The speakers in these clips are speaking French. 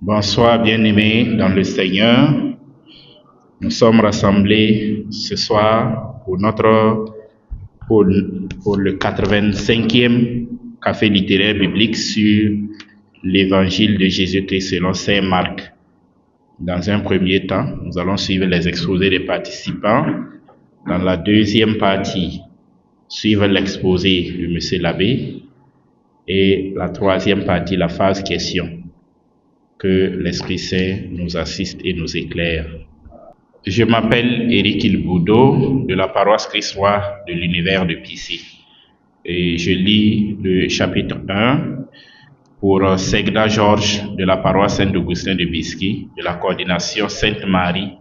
Bonsoir, bien-aimés dans le Seigneur. Nous sommes rassemblés ce soir pour le 85e café littéraire biblique sur l'évangile de Jésus-Christ selon saint Marc. Dans un premier temps, nous allons suivre les exposés des participants. Dans la deuxième partie, suivre l'exposé de M. l'abbé. Et la troisième partie, la phase question. Que l'Esprit Saint nous assiste et nous éclaire. Je m'appelle Éric Ilboudo de la paroisse Christ-Roi de l'univers de Pissy. Et je lis le chapitre 1 pour Segda Georges de la paroisse Saint-Augustin de Bisky, de la coordination Sainte-Marie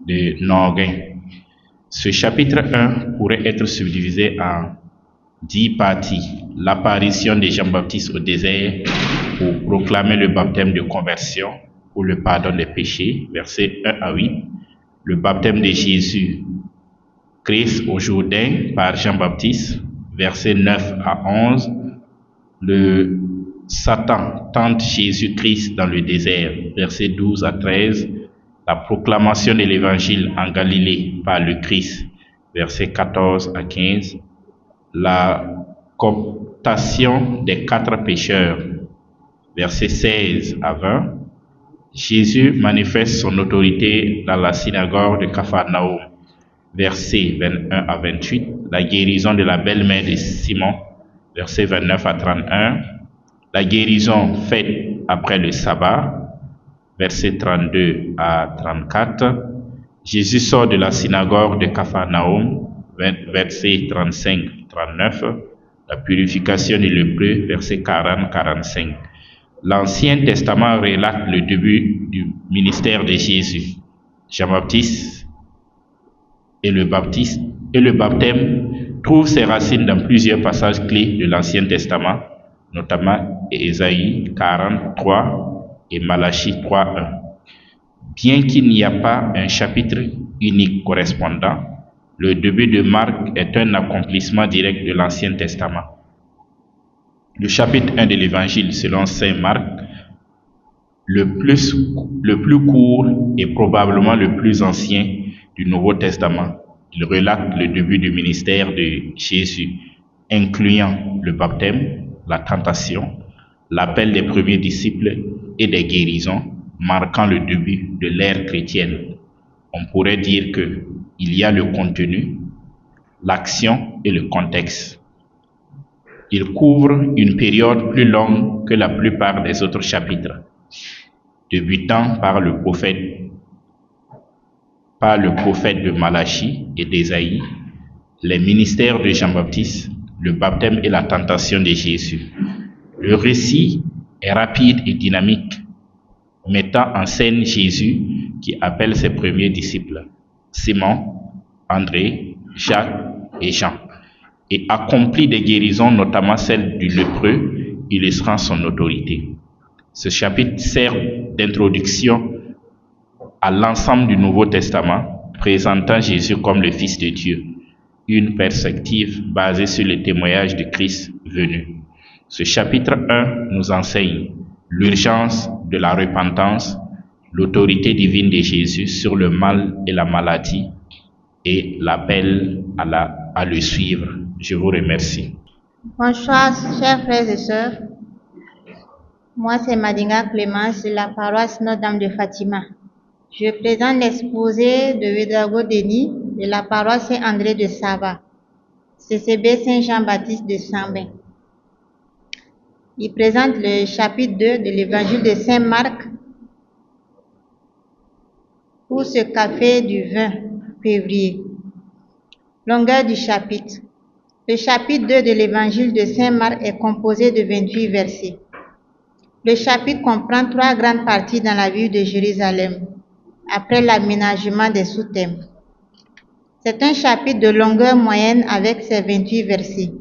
de Noguin. Ce chapitre 1 pourrait être subdivisé en 10 parties. L'apparition de Jean-Baptiste au désert pour proclamer le baptême de conversion pour le pardon des péchés, versets 1 à 8. Le baptême de Jésus, Christ au Jourdain par Jean-Baptiste, versets 9 à 11. Le Satan tente Jésus-Christ dans le désert, versets 12 à 13. La proclamation de l'évangile en Galilée par le Christ, versets 14 à 15. La cooptation des 4 pécheurs, versets 16 à 20. Jésus manifeste son autorité dans la synagogue de Capharnaüm, versets 21 à 28. La guérison de la belle-mère de Simon, versets 29 à 31. La guérison faite après le sabbat, versets 32 à 34. Jésus sort de la synagogue de Capharnaüm, versets 35-39. La purification des lépreux, versets 40-45. L'Ancien Testament relate le début du ministère de Jésus. Jean-Baptiste et le baptême trouvent ses racines dans plusieurs passages clés de l'Ancien Testament, notamment Ésaïe 43 et Malachie 3:1. Bien qu'il n'y ait pas un chapitre unique correspondant, le début de Marc est un accomplissement direct de l'Ancien Testament. Le chapitre 1 de l'Évangile selon saint Marc, le plus court et probablement le plus ancien du Nouveau Testament. Il relate le début du ministère de Jésus, incluant le baptême, la tentation, l'appel des premiers disciples et des guérisons, marquant le début de l'ère chrétienne. On pourrait dire qu'il y a le contenu, l'action et le contexte. Il couvre une période plus longue que la plupart des autres chapitres, débutant par le prophète de Malachie et d'Ésaïe, les ministères de Jean-Baptiste, le baptême et la tentation de Jésus. Le récit est rapide et dynamique, mettant en scène Jésus qui appelle ses premiers disciples, Simon, André, Jacques et Jean, et accomplit des guérisons, notamment celle du lépreux, illustrant son autorité. Ce chapitre sert d'introduction à l'ensemble du Nouveau Testament, présentant Jésus comme le Fils de Dieu, une perspective basée sur le témoignage de Christ venu. Ce chapitre 1 nous enseigne l'urgence de la repentance, l'autorité divine de Jésus sur le mal et la maladie, et l'appel à le suivre. Je vous remercie. Bonsoir, chers frères et sœurs. Moi, c'est Madinga Clémence de la paroisse Notre-Dame de Fatima. Je présente l'exposé de Wedrago Denis de la paroisse Saint-André de Sava, CCB Saint-Jean-Baptiste de Sambin. Il présente le chapitre 2 de l'évangile de Saint Marc pour ce café du 20 février. Longueur du chapitre. Le chapitre 2 de l'évangile de Saint Marc est composé de 28 versets. Le chapitre comprend 3 grandes parties dans la ville de Jérusalem, après l'aménagement des sous-thèmes. C'est un chapitre de longueur moyenne avec ses 28 versets.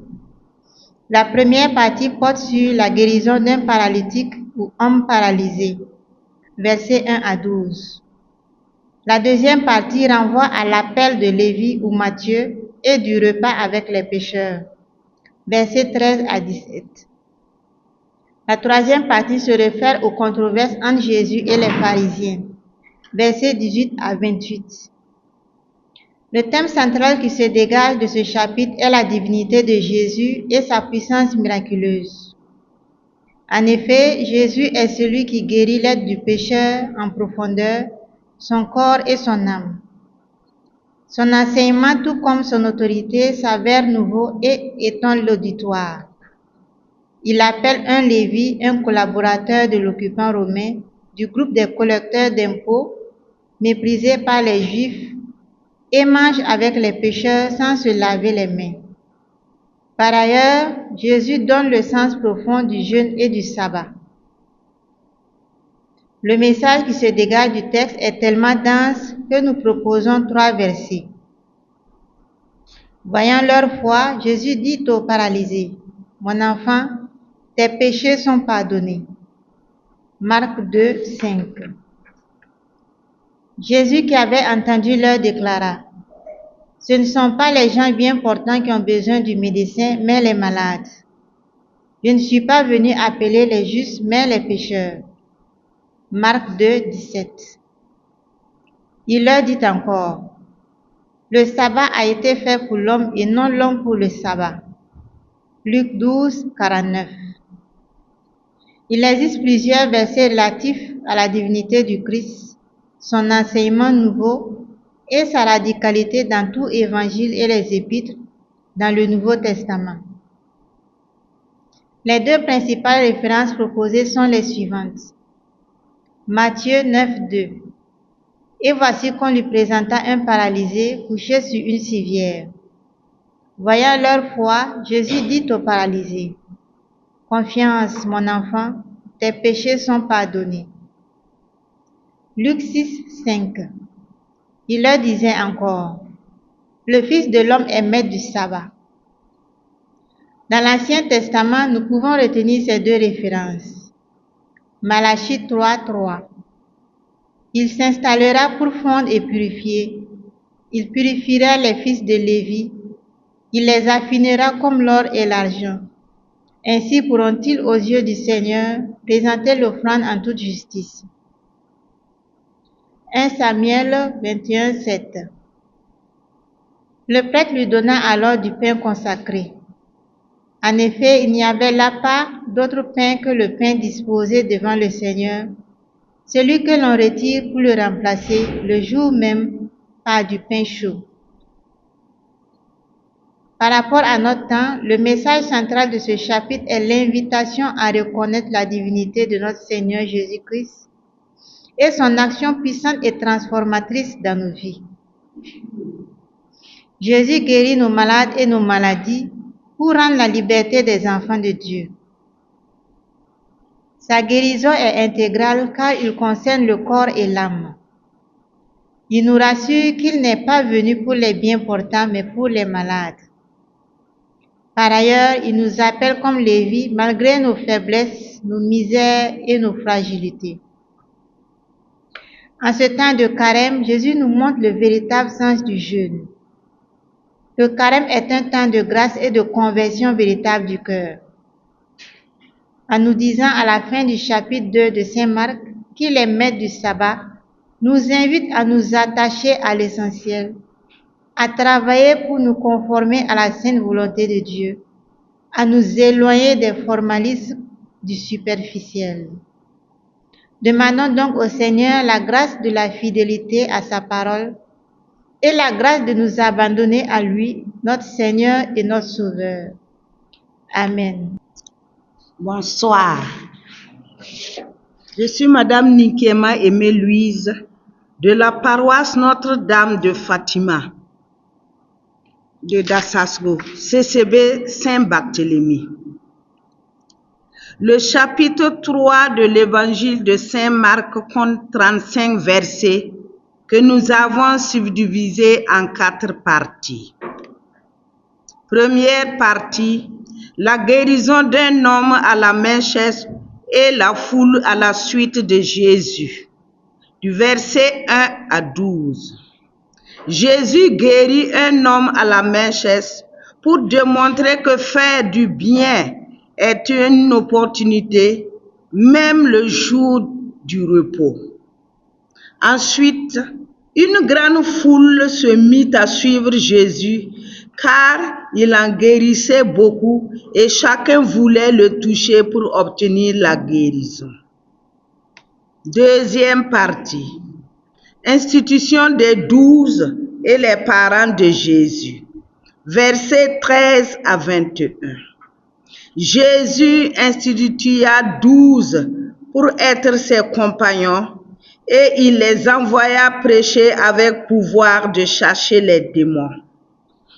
La première partie porte sur la guérison d'un paralytique ou homme paralysé, versets 1 à 12. La deuxième partie renvoie à l'appel de Lévi ou Matthieu et du repas avec les pécheurs, versets 13 à 17. La troisième partie se réfère aux controverses entre Jésus et les pharisiens, versets 18 à 28. Le thème central qui se dégage de ce chapitre est la divinité de Jésus et sa puissance miraculeuse. En effet, Jésus est celui qui guérit l'être du pécheur en profondeur, son corps et son âme. Son enseignement, tout comme son autorité, s'avère nouveau et étonne l'auditoire. Il appelle un Lévi, un collaborateur de l'occupant romain, du groupe des collecteurs d'impôts, méprisé par les Juifs, et mange avec les pécheurs sans se laver les mains. Par ailleurs, Jésus donne le sens profond du jeûne et du sabbat. Le message qui se dégage du texte est tellement dense que nous proposons 3 versets. Voyant leur foi, Jésus dit au paralysé, « Mon enfant, tes péchés sont pardonnés. » Marc 2, 5. Jésus qui avait entendu leur déclara, « Ce ne sont pas les gens bien portants qui ont besoin du médecin, mais les malades. Je ne suis pas venu appeler les justes, mais les pécheurs. » Marc 2, 17. Il leur dit encore, « Le sabbat a été fait pour l'homme et non l'homme pour le sabbat. » Luc 12, 49. Il existe plusieurs versets relatifs à la divinité du Christ, son enseignement nouveau et sa radicalité dans tout évangile et les épîtres dans le Nouveau Testament. Les 2 principales références proposées sont les suivantes. Matthieu 9, 2. Et voici qu'on lui présenta un paralysé couché sur une civière. Voyant leur foi, Jésus dit au paralysé, « Confiance, mon enfant, tes péchés sont pardonnés. » Luc 6, 5. Il leur disait encore, « Le Fils de l'homme est maître du sabbat. » Dans l'Ancien Testament, nous pouvons retenir ces 2 références. Malachie 3, 3. Il s'installera pour fondre et purifier. Il purifiera les fils de Lévi. Il les affinera comme l'or et l'argent. Ainsi pourront-ils aux yeux du Seigneur présenter l'offrande en toute justice. 1 Samuel 21, 7. Le prêtre lui donna alors du pain consacré. En effet, il n'y avait là pas d'autre pain que le pain disposé devant le Seigneur, celui que l'on retire pour le remplacer le jour même par du pain chaud. Par rapport à notre temps, le message central de ce chapitre est l'invitation à reconnaître la divinité de notre Seigneur Jésus-Christ et son action puissante et transformatrice dans nos vies. Jésus guérit nos malades et nos maladies pour rendre la liberté des enfants de Dieu. Sa guérison est intégrale car il concerne le corps et l'âme. Il nous rassure qu'il n'est pas venu pour les bien portants mais pour les malades. Par ailleurs, il nous appelle comme Lévi malgré nos faiblesses, nos misères et nos fragilités. En ce temps de carême, Jésus nous montre le véritable sens du jeûne. Le carême est un temps de grâce et de conversion véritable du cœur. En nous disant à la fin du chapitre 2 de Saint Marc qu'il est maître du sabbat, nous invite à nous attacher à l'essentiel, à travailler pour nous conformer à la sainte volonté de Dieu, à nous éloigner des formalismes du superficiel. Demandons donc au Seigneur la grâce de la fidélité à sa parole et la grâce de nous abandonner à lui, notre Seigneur et notre Sauveur. Amen. Bonsoir. Je suis Madame Ninkema Aimée Louise de la paroisse Notre-Dame de Fatima de Dassasgo, CCB Saint-Barthélemy. Le chapitre 3 de l'évangile de Saint Marc compte 35 versets que nous avons subdivisés en 4 parties. Première partie, la guérison d'un homme à la main-chaise et la foule à la suite de Jésus, du verset 1 à 12. Jésus guérit un homme à la main-chaise pour démontrer que faire du bien est une opportunité, même le jour du repos. Ensuite, une grande foule se mit à suivre Jésus, car il en guérissait beaucoup et chacun voulait le toucher pour obtenir la guérison. Deuxième partie. Institution des 12 et les parents de Jésus. Versets 13 à 21. Jésus institua 12 pour être ses compagnons et il les envoya prêcher avec pouvoir de chasser les démons.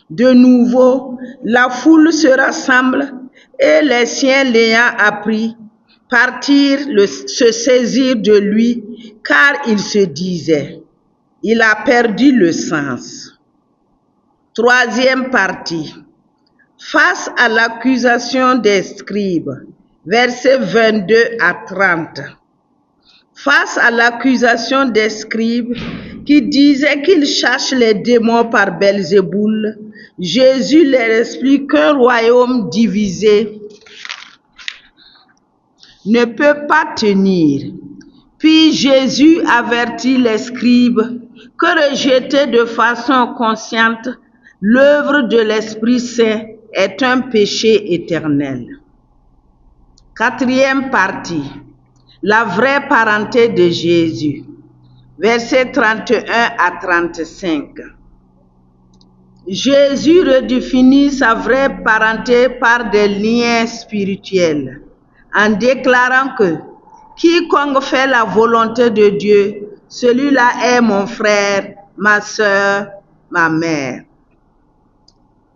De nouveau, la foule se rassemble et les siens l'ayant appris, partirent se saisir de lui, car il se disait, il a perdu le sens. Troisième partie. Face à l'accusation des scribes, versets 22 à 30. Face à l'accusation des scribes qui disaient qu'ils cherchent les démons par Belzéboul, Jésus leur explique qu'un royaume divisé ne peut pas tenir. Puis Jésus avertit les scribes que rejeter de façon consciente l'œuvre de l'Esprit Saint est un péché éternel. Quatrième partie. La vraie parenté de Jésus. Versets 31 à 35. Jésus redéfinit sa vraie parenté par des liens spirituels, en déclarant que quiconque fait la volonté de Dieu, celui-là est mon frère, ma sœur, ma mère.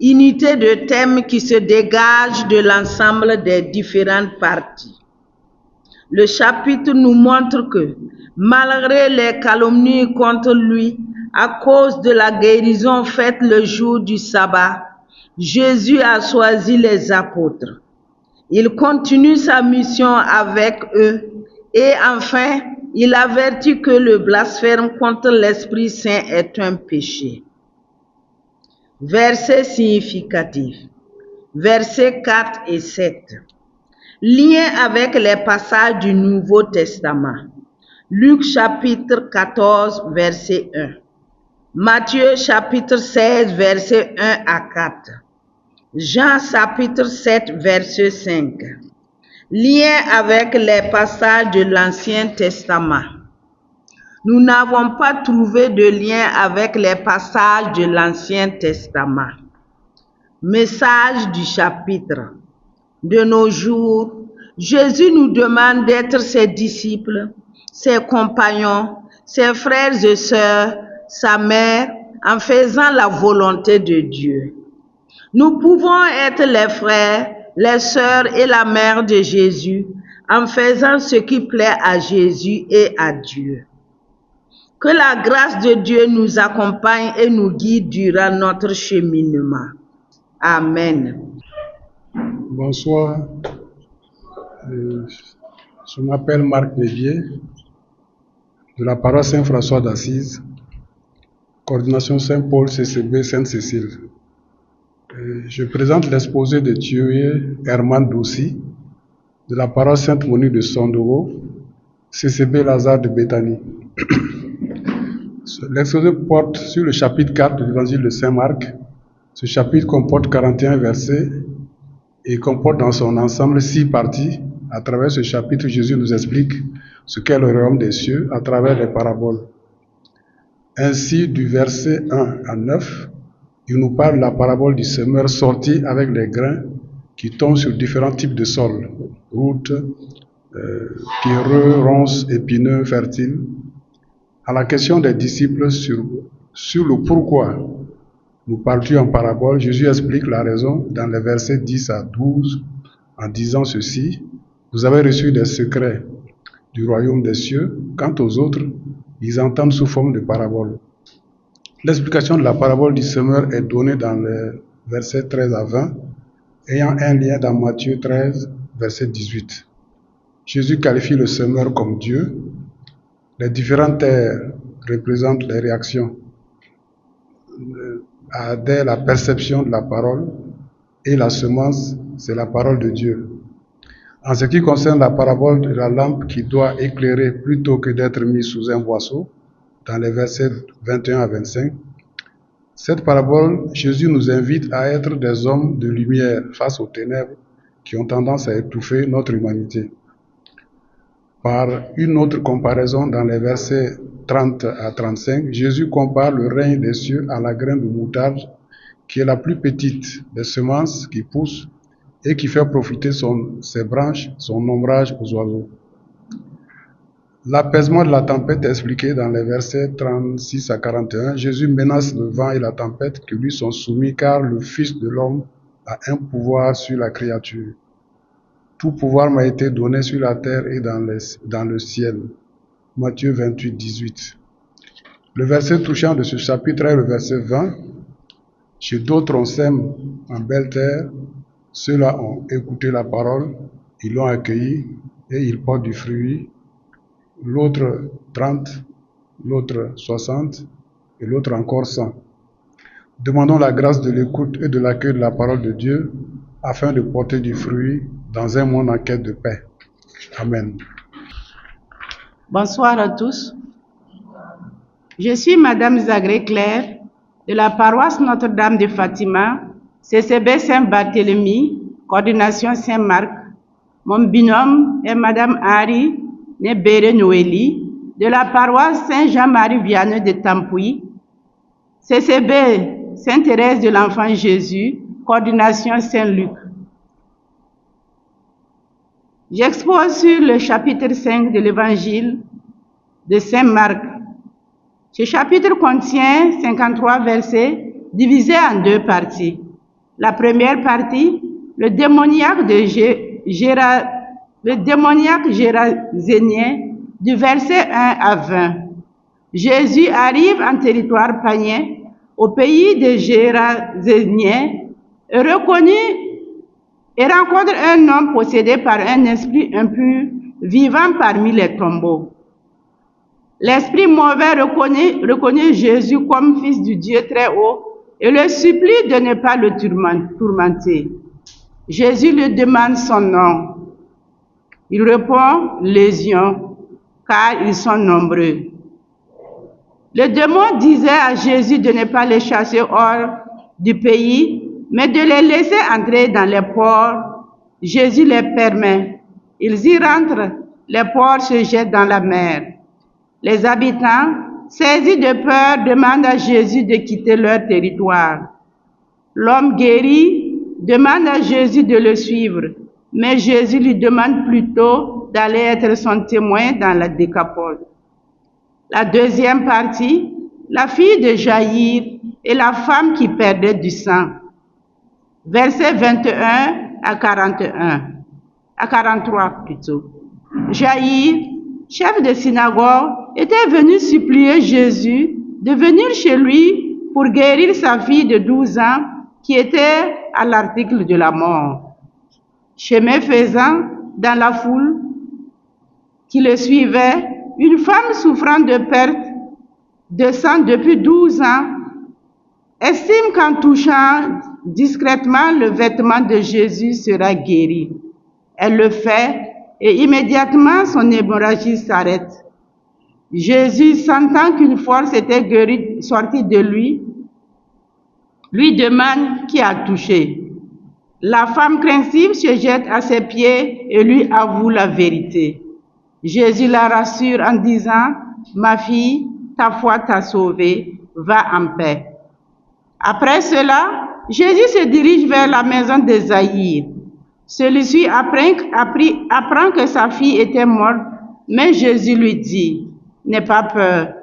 Unité de thème qui se dégage de l'ensemble des différentes parties. Le chapitre nous montre que, malgré les calomnies contre lui, à cause de la guérison faite le jour du sabbat, Jésus a choisi les apôtres. Il continue sa mission avec eux et enfin, il avertit que le blasphème contre l'Esprit Saint est un péché. Versets significatifs. Versets 4 et 7. Lien avec les passages du Nouveau Testament. Luc chapitre 14, verset 1. Matthieu chapitre 16, verset 1 à 4. Jean chapitre 7, verset 5. Lien avec les passages de l'Ancien Testament. Nous n'avons pas trouvé de lien avec les passages de l'Ancien Testament. Message du chapitre. De nos jours, Jésus nous demande d'être ses disciples, ses compagnons, ses frères et sœurs, sa mère, en faisant la volonté de Dieu. Nous pouvons être les frères, les sœurs et la mère de Jésus en faisant ce qui plaît à Jésus et à Dieu. Que la grâce de Dieu nous accompagne et nous guide durant notre cheminement. Amen. Bonsoir, je m'appelle Marc Lévier, de la paroisse Saint-François d'Assise, coordination Saint-Paul, CCB, Sainte-Cécile. Je présente l'exposé de Thierry Herman Dossi, de la paroisse Sainte-Monique de Sondoro, CCB Lazare de Béthanie. L'exposé porte sur le chapitre 4 de l'évangile de Saint-Marc. Ce chapitre comporte 41 versets et comporte dans son ensemble 6 parties. À travers ce chapitre, Jésus nous explique ce qu'est le royaume des cieux à travers les paraboles. Ainsi, du verset 1 à 9, il nous parle de la parabole du semeur sorti avec les grains qui tombent sur différents types de sols, routes, pierreux, ronces, épineux, fertiles. À la question des disciples sur le pourquoi nous parles-tu en parabole, Jésus explique la raison dans les versets 10 à 12 en disant ceci: vous avez reçu des secrets du royaume des cieux, quant aux autres, ils entendent sous forme de parabole. L'explication de la parabole du semeur est donnée dans les versets 13 à 20, ayant un lien dans Matthieu 13, verset 18. Jésus qualifie le semeur comme Dieu. Les différentes terres représentent les réactions dès la perception de la parole, et la semence, c'est la parole de Dieu. En ce qui concerne la parabole de la lampe qui doit éclairer plutôt que d'être mise sous un boisseau, dans les versets 21 à 25, cette parabole, Jésus nous invite à être des hommes de lumière face aux ténèbres qui ont tendance à étouffer notre humanité. Par une autre comparaison, dans les versets 30 à 35, Jésus compare le règne des cieux à la graine de moutarde, qui est la plus petite des semences qui poussent et qui fait profiter ses branches, son ombrage aux oiseaux. L'apaisement de la tempête est expliqué dans les versets 36 à 41. Jésus menace le vent et la tempête qui lui sont soumis, car le Fils de l'homme a un pouvoir sur la créature. Tout pouvoir m'a été donné sur la terre et dans le ciel. Matthieu 28, 18. Le verset touchant de ce chapitre est le verset 20. Chez d'autres on sème en belle terre, ceux-là ont écouté la parole, ils l'ont accueilli et ils portent du fruit. L'autre 30, l'autre 60 et l'autre encore 100. Demandons la grâce de l'écoute et de l'accueil de la parole de Dieu afin de porter du fruit dans un monde en quête de paix. Amen. Bonsoir à tous. Je suis Madame Zagré Claire de la paroisse Notre-Dame de Fatima, CCB Saint-Barthélemy, coordination Saint-Marc. Mon binôme est Madame Ari Nebere Noélie de la paroisse Saint-Jean-Marie Vianney de Tampoui, CCB Sainte-Thérèse de l'Enfant Jésus, coordination Saint-Luc. J'expose sur le chapitre 5 de l'évangile de Saint-Marc. Ce chapitre contient 53 versets divisés en deux parties. La première partie, le démoniaque gérasénien, du verset 1 à 20. Jésus arrive en territoire païen, au pays des Géraséniens, et rencontre un homme possédé par un esprit impur vivant parmi les tombeaux. L'esprit mauvais reconnaît Jésus comme fils du Dieu très haut et le supplie de ne pas le tourmenter. Jésus lui demande son nom. Il répond Légion, car ils sont nombreux. Le démon disait à Jésus de ne pas les chasser hors du pays, mais de les laisser entrer dans les ports. Jésus les permet. Ils y rentrent, les ports se jettent dans la mer. Les habitants, saisis de peur, demandent à Jésus de quitter leur territoire. L'homme guéri demande à Jésus de le suivre, mais Jésus lui demande plutôt d'aller être son témoin dans la Décapole. La deuxième partie, la fille de Jaïr et la femme qui perdait du sang. Versets 21 à 43 plutôt. Jaïr, chef de synagogue, était venu supplier Jésus de venir chez lui pour guérir sa fille de 12 ans qui était à l'article de la mort. Chemin faisant, dans la foule qui le suivait, une femme souffrant de perte de sang depuis 12 ans estime qu'en touchant discrètement le vêtement de Jésus sera guérie. Elle le fait et immédiatement son hémorragie s'arrête. Jésus, sentant qu'une force était sortie de lui demande qui a touché. La femme craintive se jette à ses pieds et lui avoue la vérité. Jésus la rassure en disant « Ma fille, ta foi t'a sauvée, va en paix. » Après cela, Jésus se dirige vers la maison de Jaïr. Celui-ci apprend que sa fille était morte, mais Jésus lui dit « N'aie pas peur,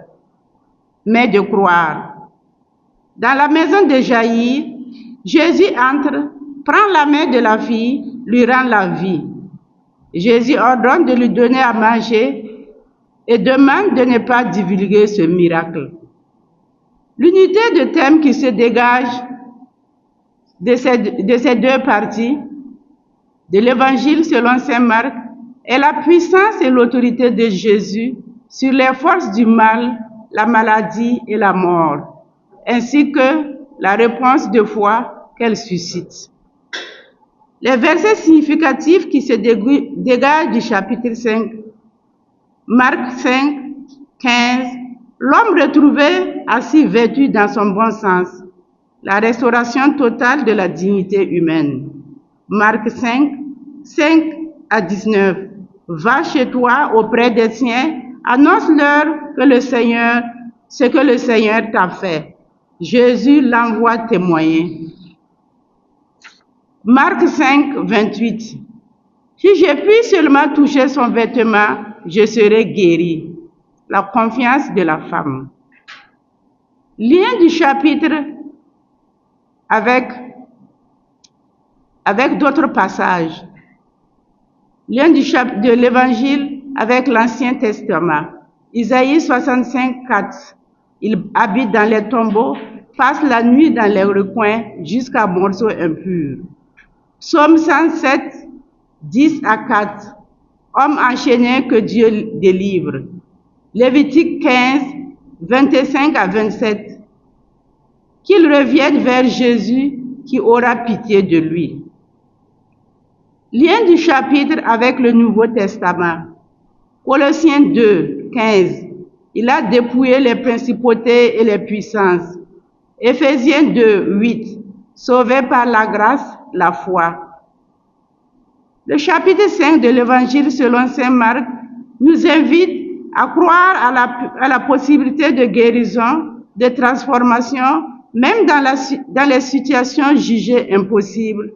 mais de croire. » Dans la maison de Jaïr, Jésus entre, prend la main de la fille, lui rend la vie. Jésus ordonne de lui donner à manger et demande de ne pas divulguer ce miracle. L'unité de thème qui se dégage de ces deux parties de l'Évangile selon saint Marc est la puissance et l'autorité de Jésus sur les forces du mal, la maladie et la mort, ainsi que la réponse de foi qu'elle suscite. Les versets significatifs qui se dégagent du chapitre 5, Marc 5, 15, l'homme retrouvé assis vêtu dans son bon sens, la restauration totale de la dignité humaine. Marc 5, 5 à 19, va chez toi auprès des siens, annonce-leur ce que le Seigneur t'a fait. Jésus l'envoie témoigner. Marc 5, 28. Si je puis seulement toucher son vêtement, je serai guéri. La confiance de la femme. Lien du chapitre avec d'autres passages. Lien de l'évangile avec l'Ancien Testament. Isaïe 65, 4. Il habite dans les tombeaux, passe la nuit dans les recoins jusqu'à morceaux impurs. Psaume 107, 10 à 4. Homme enchaîné que Dieu délivre. Lévitique 15, 25 à 27. Qu'il revienne vers Jésus qui aura pitié de lui. Lien du chapitre avec le Nouveau Testament. Colossiens 2, 15. Il a dépouillé les principautés et les puissances. Éphésiens 2, 8. Sauvé par la grâce, la foi. Le chapitre 5 de l'Évangile selon saint Marc nous invite à croire à la possibilité de guérison, de transformation, même dans les situations jugées impossibles,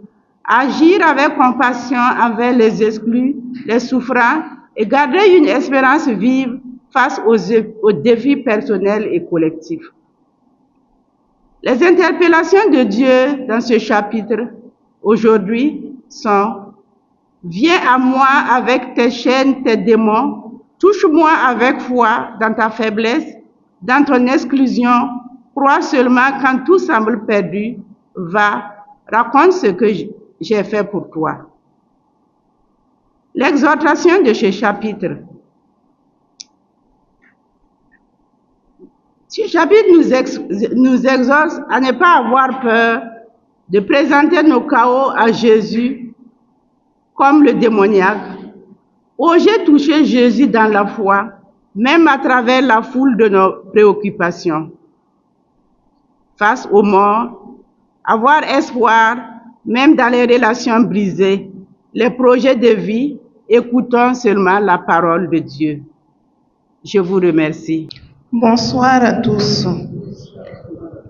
agir avec compassion envers les exclus, les souffrants et garder une espérance vive face aux défis personnels et collectifs. Les interpellations de Dieu dans ce chapitre aujourd'hui sont: viens à moi avec tes chaînes, tes démons, touche-moi avec foi dans ta faiblesse, dans ton exclusion, crois seulement quand tout semble perdu, va, raconte ce que j'ai fait pour toi. L'exhortation de ce chapitre. Ce chapitre nous exhorte à ne pas avoir peur de présenter nos chaos à Jésus comme le démoniaque. Oser toucher Jésus dans la foi, même à travers la foule de nos préoccupations. Face aux morts, avoir espoir, même dans les relations brisées, les projets de vie, écoutons seulement la parole de Dieu. Je vous remercie. Bonsoir à tous.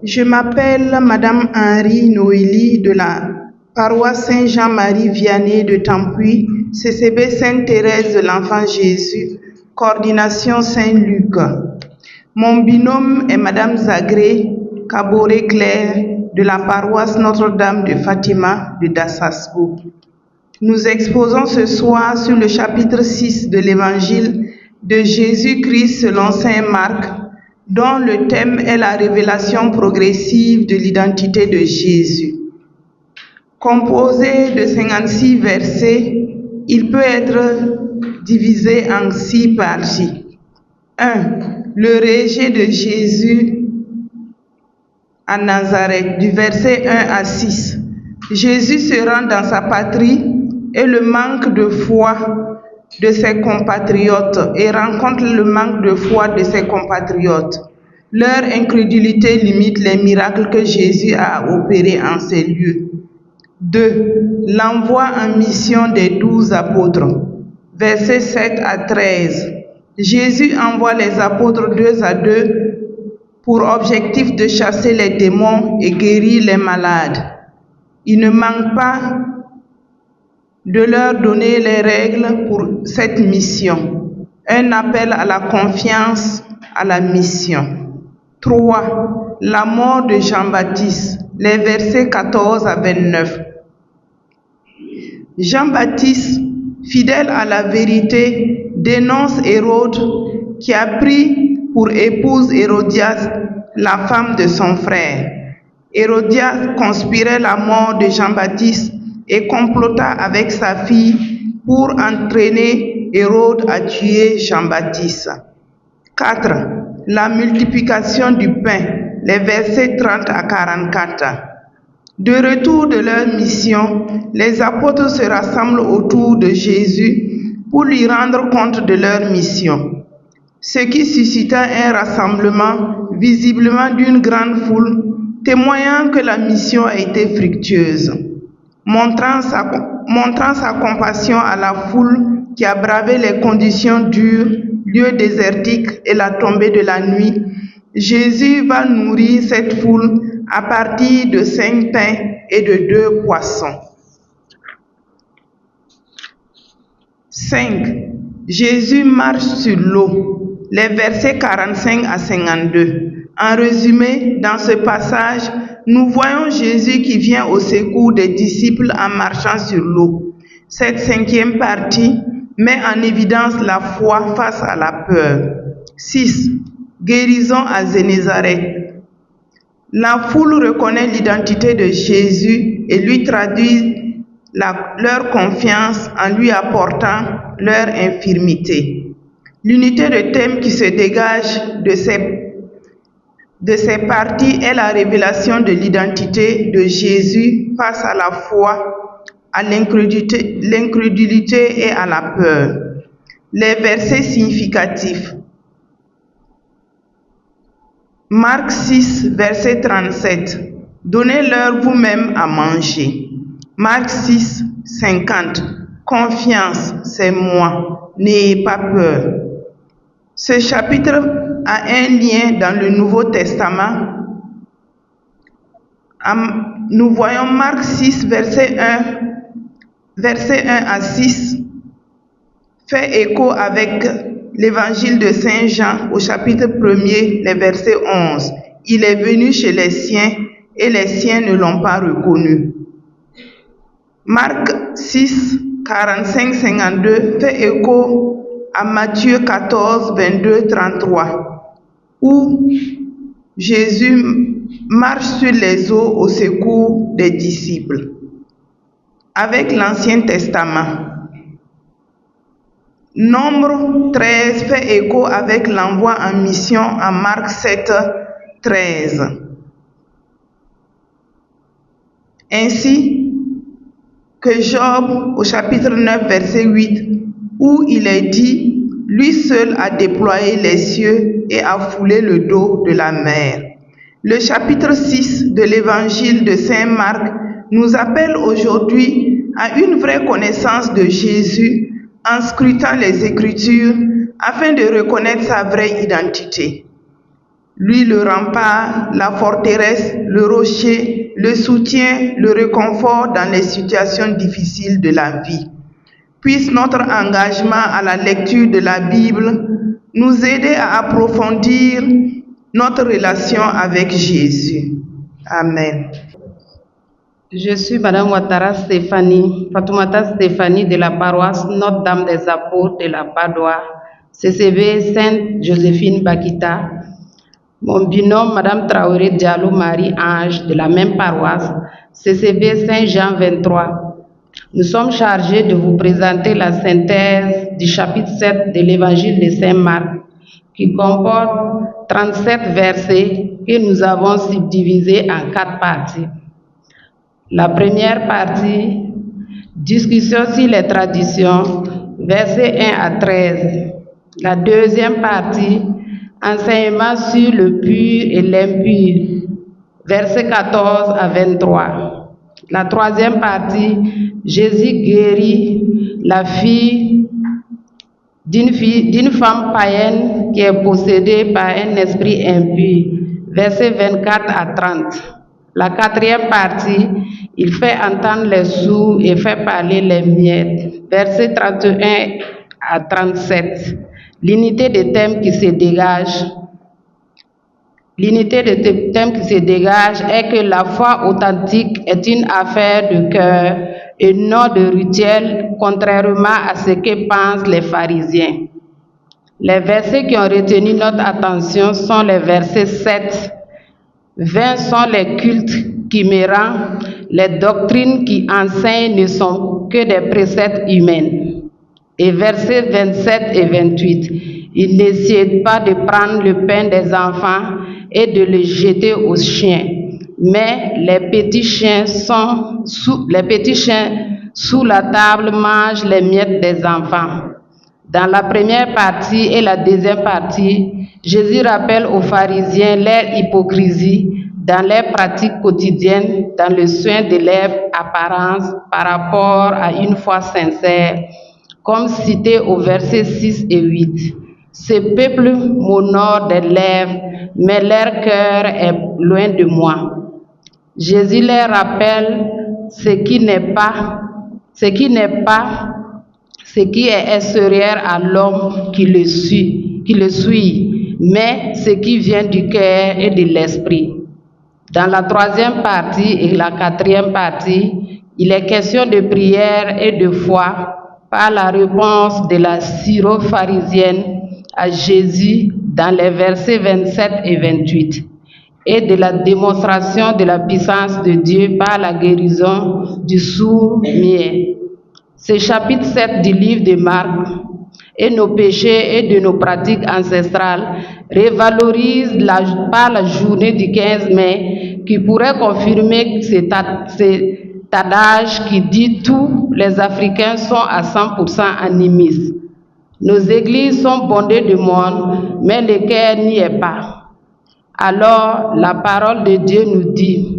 Je m'appelle Madame Henri Noélie de la paroisse Saint-Jean-Marie Vianney de Tampuy, CCB Sainte-Thérèse de l'Enfant Jésus, coordination Saint-Luc. Mon binôme est Madame Zagré Caboret-Claire de la paroisse Notre-Dame de Fatima de Dassasco. Nous exposons ce soir sur le chapitre 6 de l'Évangile de Jésus-Christ selon saint Marc, dont le thème est la révélation progressive de l'identité de Jésus. Composé de 56 versets, il peut être divisé en 6 parties. 1. Le rejet de Jésus à Nazareth, du verset 1 à 6. Jésus se rend dans sa patrie et le manque de foi de ses compatriotes et rencontre le manque de foi de ses compatriotes. Leur incrédulité limite les miracles que Jésus a opérés en ces lieux. 2. L'envoi en mission des 12 apôtres. Versets 7 à 13. Jésus envoie les apôtres 2 à 2 pour objectif de chasser les démons et guérir les malades. Il ne manque pas de leur donner les règles pour cette mission. Un appel à la confiance à la mission. 3. La mort de Jean-Baptiste. Les versets 14 à 29. Jean-Baptiste, fidèle à la vérité, dénonce Hérode qui a pris pour épouse Hérodias, la femme de son frère. Hérodias conspirait la mort de Jean-Baptiste et complota avec sa fille pour entraîner Hérode à tuer Jean-Baptiste. 4. La multiplication du pain, les versets 30 à 44. De retour de leur mission, les apôtres se rassemblent autour de Jésus pour lui rendre compte de leur mission, ce qui suscita un rassemblement visiblement d'une grande foule, témoignant que la mission a été fructueuse. Montrant sa compassion à la foule qui a bravé les conditions dures, lieux désertiques et la tombée de la nuit, Jésus va nourrir cette foule à partir de 5 pains et de 2 poissons. 5. Jésus marche sur l'eau. Les versets 45 à 52. En résumé, dans ce passage, nous voyons Jésus qui vient au secours des disciples en marchant sur l'eau. Cette 5e partie met en évidence la foi face à la peur. 6. Guérison à Génézareth. La foule reconnaît l'identité de Jésus et lui traduit leur confiance en lui apportant leur infirmité. L'unité de thème qui se dégage de ces parties est la révélation de l'identité de Jésus face à la foi, à l'incrédulité et à la peur. Les versets significatifs. Marc 6, verset 37. Donnez-leur vous-même à manger. Marc 6, 50. Confiance, c'est moi. N'ayez pas peur. Ce chapitre a un lien dans le Nouveau Testament. Nous voyons Marc 6, verset 1 à 6, fait écho avec l'évangile de Saint Jean au chapitre 1er, les versets 11. Il est venu chez les siens et les siens ne l'ont pas reconnu. Marc 6, 45-52 fait écho à Matthieu 14, 22, 33, où Jésus marche sur les eaux au secours des disciples. Avec l'Ancien Testament, Nombre 13 fait écho avec l'envoi en mission en Marc 7, 13. Ainsi que Job au chapitre 9, verset 8, où il est dit « Lui seul a déployé les cieux et a foulé le dos de la mer ». Le chapitre 6 de l'évangile de Saint Marc nous appelle aujourd'hui à une vraie connaissance de Jésus en scrutant les Écritures afin de reconnaître sa vraie identité. Lui, le rempart, la forteresse, le rocher, le soutien, le réconfort dans les situations difficiles de la vie. Puisse notre engagement à la lecture de la Bible nous aider à approfondir notre relation avec Jésus. Amen. Je suis Madame Ouattara Stéphanie, Fatoumata Stéphanie de la paroisse Notre-Dame des Apôtres de la Padoie, CCV Sainte Joséphine Bakita. Mon binôme, Madame Traoré Diallo Marie-Ange de la même paroisse, CCV Saint-Jean 23. Nous sommes chargés de vous présenter la synthèse du chapitre 7 de l'évangile de Saint Marc, qui comporte 37 versets que nous avons subdivisés en 4 parties. La première partie, discussion sur les traditions, versets 1 à 13. La deuxième partie, enseignement sur le pur et l'impur, versets 14 à 23. La troisième partie, Jésus guérit la fille d'une femme païenne qui est possédée par un esprit impur, versets 24 à 30. La quatrième partie, il fait entendre les sourds et fait parler les muettes, versets 31 à 37. L'unité de thème qui se dégage. L'unité de thème qui se dégage est que la foi authentique est une affaire de cœur et non de rituel, contrairement à ce que pensent les pharisiens. Les versets qui ont retenu notre attention sont les versets 7, 20 sont les cultes chimérants, les doctrines qui enseignent ne sont que des préceptes humains. Et versets 27 et 28, il n'essaie pas de prendre le pain des enfants et de le jeter aux chiens. mais les petits chiens sous la table mangent les miettes des enfants. Dans la première partie et la deuxième partie, Jésus rappelle aux pharisiens leur hypocrisie dans leurs pratiques quotidiennes, dans le soin de leur apparence par rapport à une foi sincère, comme cité au verset 6 et 8. Ce peuple m'honore des lèvres, mais leur cœur est loin de moi. Jésus leur rappelle ce qui est extérieur à l'homme qui le suit, mais ce qui vient du cœur et de l'esprit. Dans la troisième partie et la quatrième partie, il est question de prière et de foi par la réponse de la syro-pharisienne à Jésus dans les versets 27 et 28, et de la démonstration de la puissance de Dieu par la guérison du sourd-muet. Ce chapitre 7 du livre de Marc et nos péchés et de nos pratiques ancestrales révalorise par la journée du 15 mai qui pourrait confirmer cet adage qui dit tous les Africains sont à 100% animistes. Nos églises sont bondées de monde, mais le cœur n'y est pas. Alors la parole de Dieu nous dit,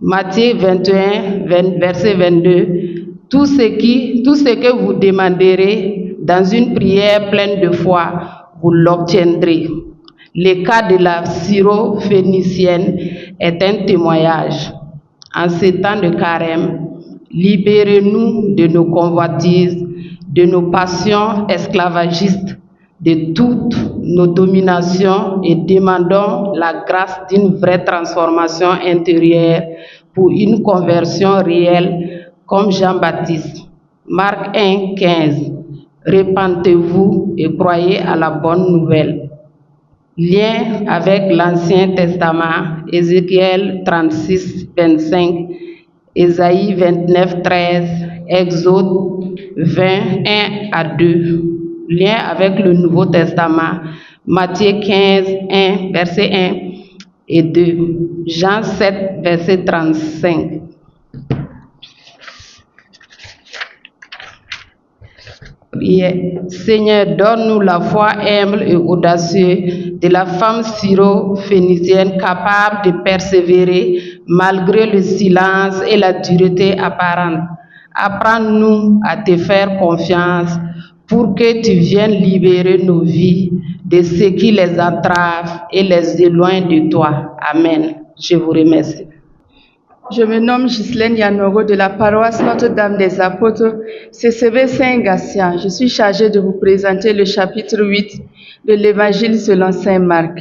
Matthieu 21, verset 22, tout ce que vous demanderez dans une prière pleine de foi, vous l'obtiendrez. Le cas de la syro-phénicienne est un témoignage. En ces temps de carême, libérez-nous de nos convoitises, de nos passions esclavagistes, de toutes nos dominations et demandons la grâce d'une vraie transformation intérieure pour une conversion réelle comme Jean-Baptiste. Marc 1, 15. Repentez-vous et croyez à la bonne nouvelle. Lien avec l'Ancien Testament, Ézéchiel 36, 25, Ésaïe 29, 13, Exode 20, 1 à 2. Lien avec le Nouveau Testament, Matthieu 15, 1, verset 1 et 2, Jean 7, verset 35. Seigneur, donne-nous la foi humble et audacieuse de la femme syro-phénicienne capable de persévérer malgré le silence et la dureté apparente. Apprends-nous à te faire confiance pour que tu viennes libérer nos vies de ce qui les entrave et les éloigne de toi. Amen. Je vous remercie. Je me nomme Ghislaine Yanoro de la paroisse Notre-Dame des Apôtres, CCV Saint-Gatien. Je suis chargée de vous présenter le chapitre 8 de l'Évangile selon Saint Marc.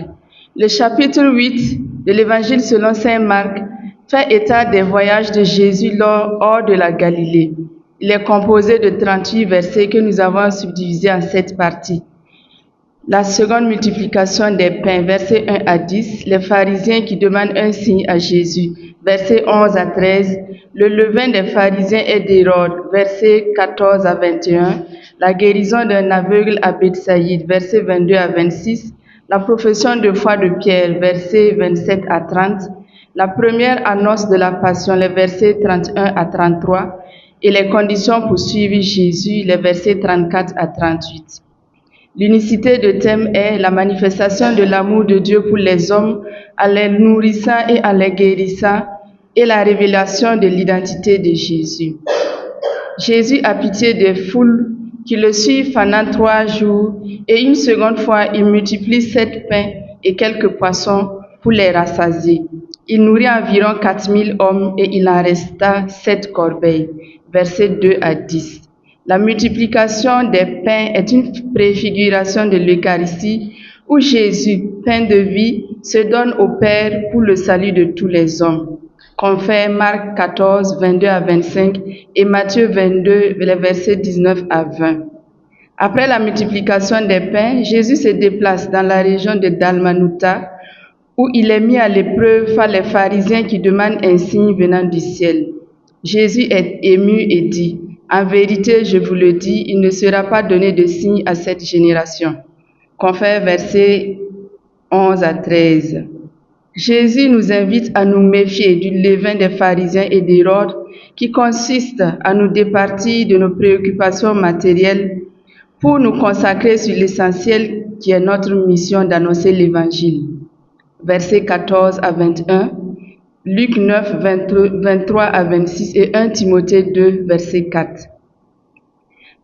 Le chapitre 8 de l'Évangile selon Saint Marc fait état des voyages de Jésus hors de la Galilée. Il est composé de 38 versets que nous avons subdivisés en 7 parties. La seconde multiplication des pains, versets 1 à 10, les pharisiens qui demandent un signe à Jésus, versets 11 à 13, le levain des pharisiens et d'Hérode, versets 14 à 21, la guérison d'un aveugle à Bethsaïde, versets 22 à 26, la profession de foi de Pierre, versets 27 à 30, la première annonce de la passion, les versets 31 à 33, et les conditions pour suivre Jésus, les versets 34 à 38. L'unicité de thème est la manifestation de l'amour de Dieu pour les hommes en les nourrissant et en les guérissant et la révélation de l'identité de Jésus. Jésus a pitié des foules qui le suivent pendant 3 jours et une seconde fois il multiplie 7 pains et quelques poissons pour les rassasier. Il nourrit environ 4000 hommes et il en resta 7 corbeilles. Versets 2 à 10. La multiplication des pains est une préfiguration de l'Eucharistie où Jésus, pain de vie, se donne au Père pour le salut de tous les hommes. Confère Marc 14, 22 à 25 et Matthieu 22, les versets 19 à 20. Après la multiplication des pains, Jésus se déplace dans la région de Dalmanuta où il est mis à l'épreuve par les pharisiens qui demandent un signe venant du ciel. Jésus est ému et dit, « En vérité, je vous le dis, il ne sera pas donné de signe à cette génération. » Confère versets 11 à 13. Jésus nous invite à nous méfier du levain des pharisiens et d'Hérode qui consiste à nous départir de nos préoccupations matérielles pour nous consacrer sur l'essentiel qui est notre mission d'annoncer l'Évangile. Versets 14 à 21, Luc 9, 23 à 26 et 1 Timothée 2, verset 4.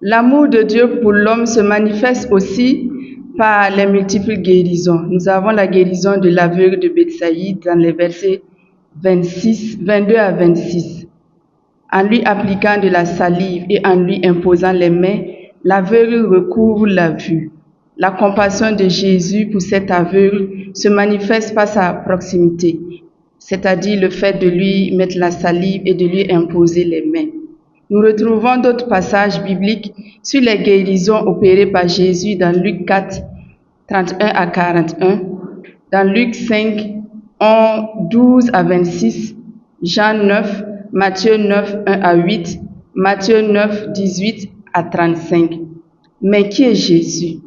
L'amour de Dieu pour l'homme se manifeste aussi par les multiples guérisons. Nous avons la guérison de l'aveugle de Bethsaïde dans les versets 22 à 26. En lui appliquant de la salive et en lui imposant les mains, l'aveugle recouvre la vue. La compassion de Jésus pour cet aveugle se manifeste par sa proximité, c'est-à-dire le fait de lui mettre la salive et de lui imposer les mains. Nous retrouvons d'autres passages bibliques sur les guérisons opérées par Jésus dans Luc 4, 31 à 41, dans Luc 5, 12 à 26, Jean 9, Matthieu 9, 1 à 8, Matthieu 9, 18 à 35. Mais qui est Jésus?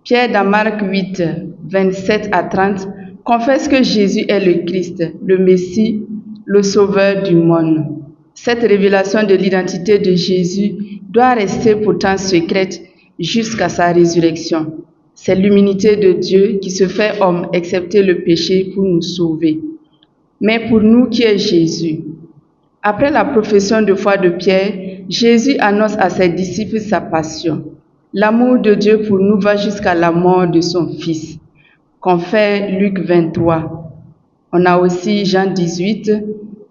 Pierre dans Marc 8, 27 à 30 confesse que Jésus est le Christ, le Messie, le Sauveur du monde. Cette révélation de l'identité de Jésus doit rester pourtant secrète jusqu'à sa résurrection. C'est l'humanité de Dieu qui se fait homme, excepté le péché, pour nous sauver. Mais pour nous, qui est Jésus? Après la profession de foi de Pierre, Jésus annonce à ses disciples sa passion. L'amour de Dieu pour nous va jusqu'à la mort de son Fils. Confère Luc 23. On a aussi Jean 18,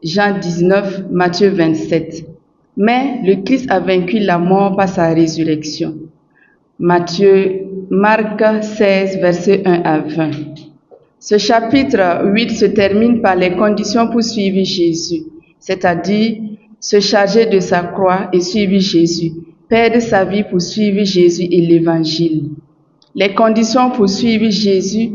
Jean 19, Matthieu 27. Mais le Christ a vaincu la mort par sa résurrection. Marc 16, versets 1 à 20. Ce chapitre 8 se termine par les conditions pour suivre Jésus, c'est-à-dire se charger de sa croix et suivre Jésus, perdre sa vie pour suivre Jésus et l'Évangile. Les conditions pour suivre Jésus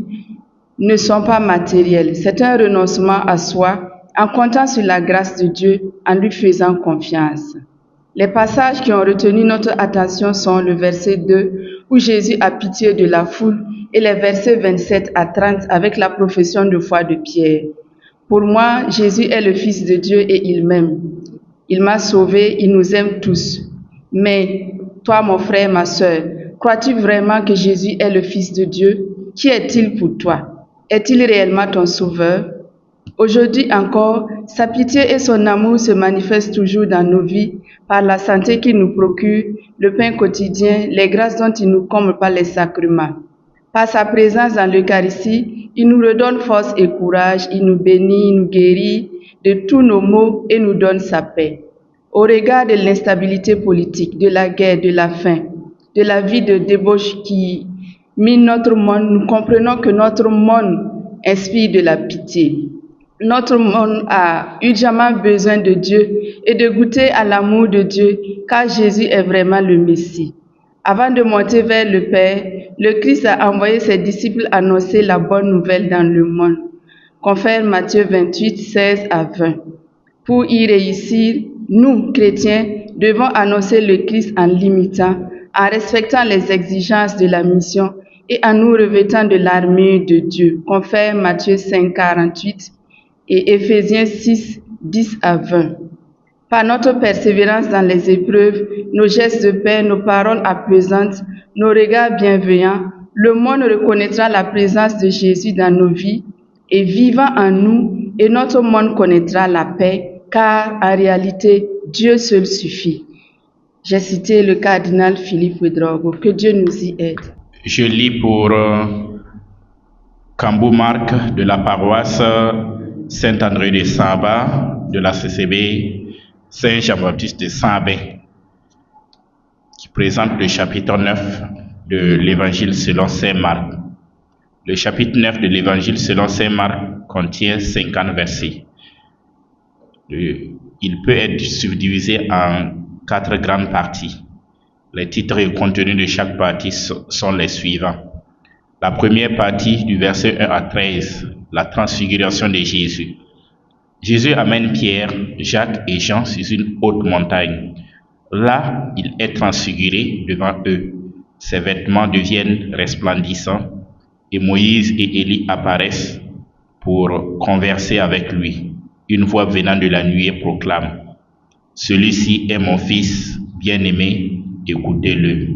ne sont pas matérielles, c'est un renoncement à soi en comptant sur la grâce de Dieu, en lui faisant confiance. Les passages qui ont retenu notre attention sont le verset 2 où Jésus a pitié de la foule et les versets 27 à 30 avec la profession de foi de Pierre. Pour moi, Jésus est le Fils de Dieu et il m'aime. Il m'a sauvé, il nous aime tous. Mais toi, mon frère, ma sœur, crois-tu vraiment que Jésus est le Fils de Dieu? Qui est-il pour toi? Est-il réellement ton sauveur? Aujourd'hui encore, sa pitié et son amour se manifestent toujours dans nos vies par la santé qu'il nous procure, le pain quotidien, les grâces dont il nous comble par les sacrements. Par sa présence dans l'Eucharistie, il nous redonne force et courage, il nous bénit, nous guérit de tous nos maux et nous donne sa paix. Au regard de l'instabilité politique, de la guerre, de la faim, de la vie de débauche qui mine notre monde, nous comprenons que notre monde inspire de la pitié. Notre monde a urgemment besoin de Dieu et de goûter à l'amour de Dieu, car Jésus est vraiment le Messie. Avant de monter vers le Père, le Christ a envoyé ses disciples annoncer la bonne nouvelle dans le monde. Confère Matthieu 28, 16 à 20. Pour y réussir, nous, chrétiens, devons annoncer le Christ en l'imitant, en respectant les exigences de la mission et en nous revêtant de l'armure de Dieu. Confère Matthieu 5, 48 et Éphésiens 6, 10 à 20. Par notre persévérance dans les épreuves, nos gestes de paix, nos paroles apaisantes, nos regards bienveillants, le monde reconnaîtra la présence de Jésus dans nos vies et vivant en nous, et notre monde connaîtra la paix, car en réalité, Dieu seul suffit. J'ai cité le cardinal Philippe Ouédraogo. Que Dieu nous y aide. Je lis pour Kambou Marc de la paroisse Saint-André de Saba, de la CCB Saint-Jean-Baptiste de Saint-Abbé, qui présente le chapitre 9 de l'Évangile selon Saint Marc. Le chapitre 9 de l'Évangile selon Saint Marc contient 50 versets. Il peut être subdivisé en 4 grandes parties. Les titres et contenus de chaque partie sont les suivants. La première partie du verset 1 à 13, la transfiguration de Jésus. Jésus amène Pierre, Jacques et Jean sur une haute montagne. Là, il est transfiguré devant eux. Ses vêtements deviennent resplendissants et Moïse et Élie apparaissent pour converser avec lui. Une voix venant de la nuée proclame: celui-ci est mon fils bien-aimé, écoutez-le.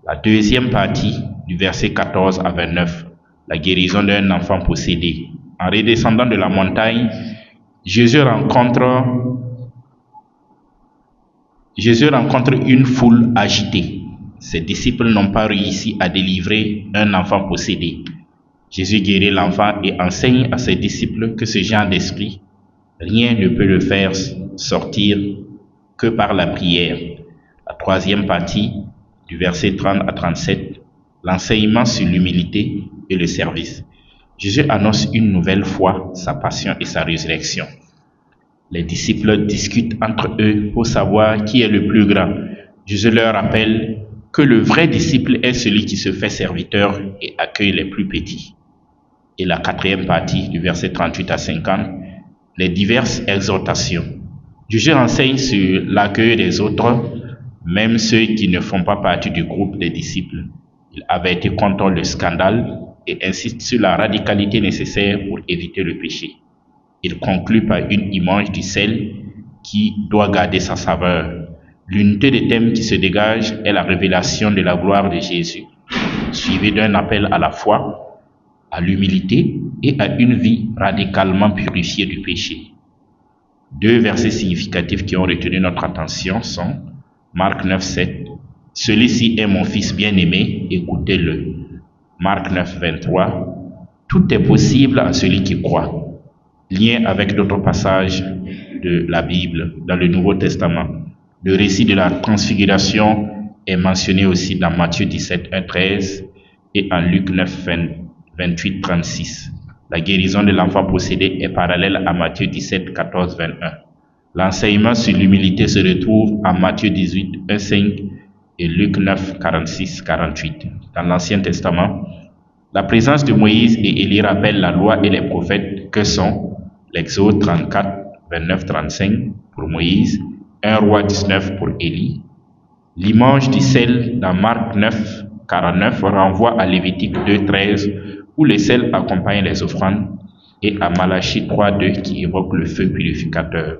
La deuxième partie du verset 14 à 29, la guérison d'un enfant possédé. En redescendant de la montagne, Jésus rencontre une foule agitée. Ses disciples n'ont pas réussi à délivrer un enfant possédé. Jésus guérit l'enfant et enseigne à ses disciples que ce genre d'esprit, rien ne peut le faire sortir que par la prière. La troisième partie, du verset 30 à 37, l'enseignement sur l'humilité et le service. Jésus annonce une nouvelle fois sa passion et sa résurrection. Les disciples discutent entre eux pour savoir qui est le plus grand. Jésus leur rappelle que le vrai disciple est celui qui se fait serviteur et accueille les plus petits. Et la quatrième partie, du verset 38 à 50, les diverses exhortations. Jésus enseigne sur l'accueil des autres, même ceux qui ne font pas partie du groupe des disciples. Il avertit contre le scandale et insiste sur la radicalité nécessaire pour éviter le péché. Il conclut par une image du sel qui doit garder sa saveur. L'unité des thèmes qui se dégage est la révélation de la gloire de Jésus, suivie d'un appel à la foi, à l'humilité et à une vie radicalement purifiée du péché. Deux versets significatifs qui ont retenu notre attention sont Marc 9, 7. « Celui-ci est mon fils bien-aimé, écoutez-le. » Marc 9, 23. « Tout est possible à celui qui croit. » Lien avec d'autres passages de la Bible dans le Nouveau Testament. Le récit de la transfiguration est mentionné aussi dans Matthieu 17, 1, 13 et en Luc 9, 28, 36. La guérison de l'enfant possédé est parallèle à Matthieu 17, 14, 21. L'enseignement sur l'humilité se retrouve en Matthieu 18, 1, 5 et Luc 9, 46, 48. Dans l'Ancien Testament, la présence de Moïse et Élie rappelle la loi et les prophètes que sont l'Exode 34, 29, 35 pour Moïse, 1 Roi 19 pour Élie. L'image du sel dans Marc 9, 49 renvoie à Lévitique 2, 13 où le sel accompagne les offrandes et à Malachie 3, 2 qui évoque le feu purificateur.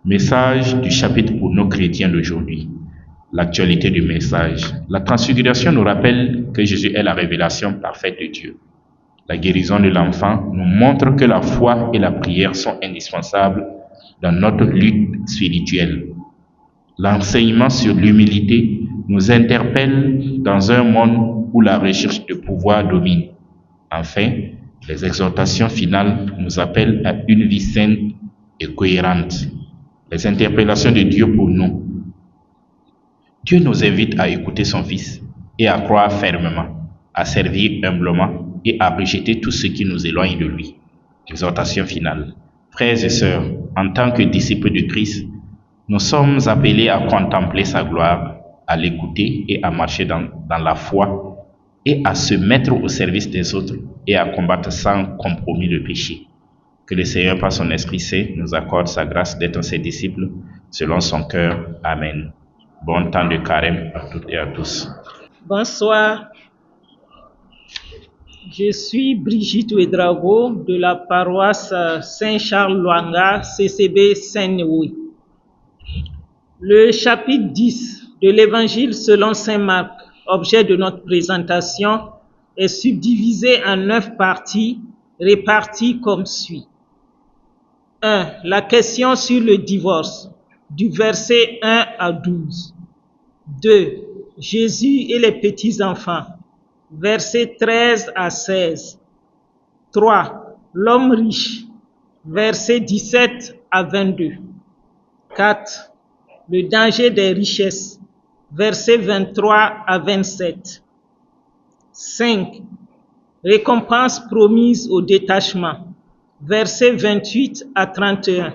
Message du chapitre pour nos chrétiens d'aujourd'hui. L'actualité du message. La transfiguration nous rappelle que Jésus est la révélation parfaite de Dieu. La guérison de l'enfant nous montre que la foi et la prière sont indispensables dans notre lutte spirituelle. L'enseignement sur l'humilité nous interpelle dans un monde où la recherche de pouvoir domine. Enfin, les exhortations finales nous appellent à une vie sainte et cohérente. Les interpellations de Dieu pour nous. Dieu nous invite à écouter son Fils et à croire fermement, à servir humblement et à rejeter tout ce qui nous éloigne de lui. Exhortation finale. Frères et sœurs, en tant que disciples de Christ, nous sommes appelés à contempler sa gloire, à l'écouter et à marcher dans la foi et à se mettre au service des autres et à combattre sans compromis le péché. Que le Seigneur, par son Esprit Saint, nous accorde sa grâce d'être ses disciples selon son cœur. Amen. Bon temps de carême à toutes et à tous. Bonsoir. Je suis Brigitte Ouedraogo de la paroisse Saint-Charles-Lwanga, CCB Saint-Néoui. Le chapitre 10 de l'Évangile selon Saint Marc, objet de notre présentation, est subdivisé en 9 parties réparties comme suit. 1. La question sur le divorce, du verset 1 à 12. 2. Jésus et les petits-enfants, versets 13 à 16. 3. L'homme riche, versets 17 à 22. 4. Le danger des richesses, versets 23 à 27. 5. Récompense promise au détachement, versets 28 à 31.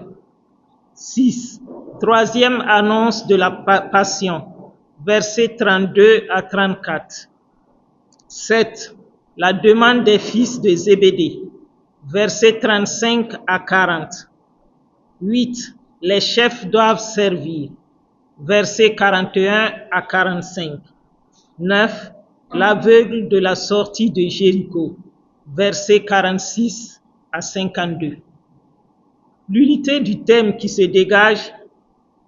6. Troisième annonce de la passion, versets 32 à 34. 7. La demande des fils de Zébédée, versets 35 à 40. 8. Les chefs doivent servir, versets 41 à 45. 9. L'aveugle de la sortie de Jéricho, versets 46 à 52. L'unité du thème qui se dégage,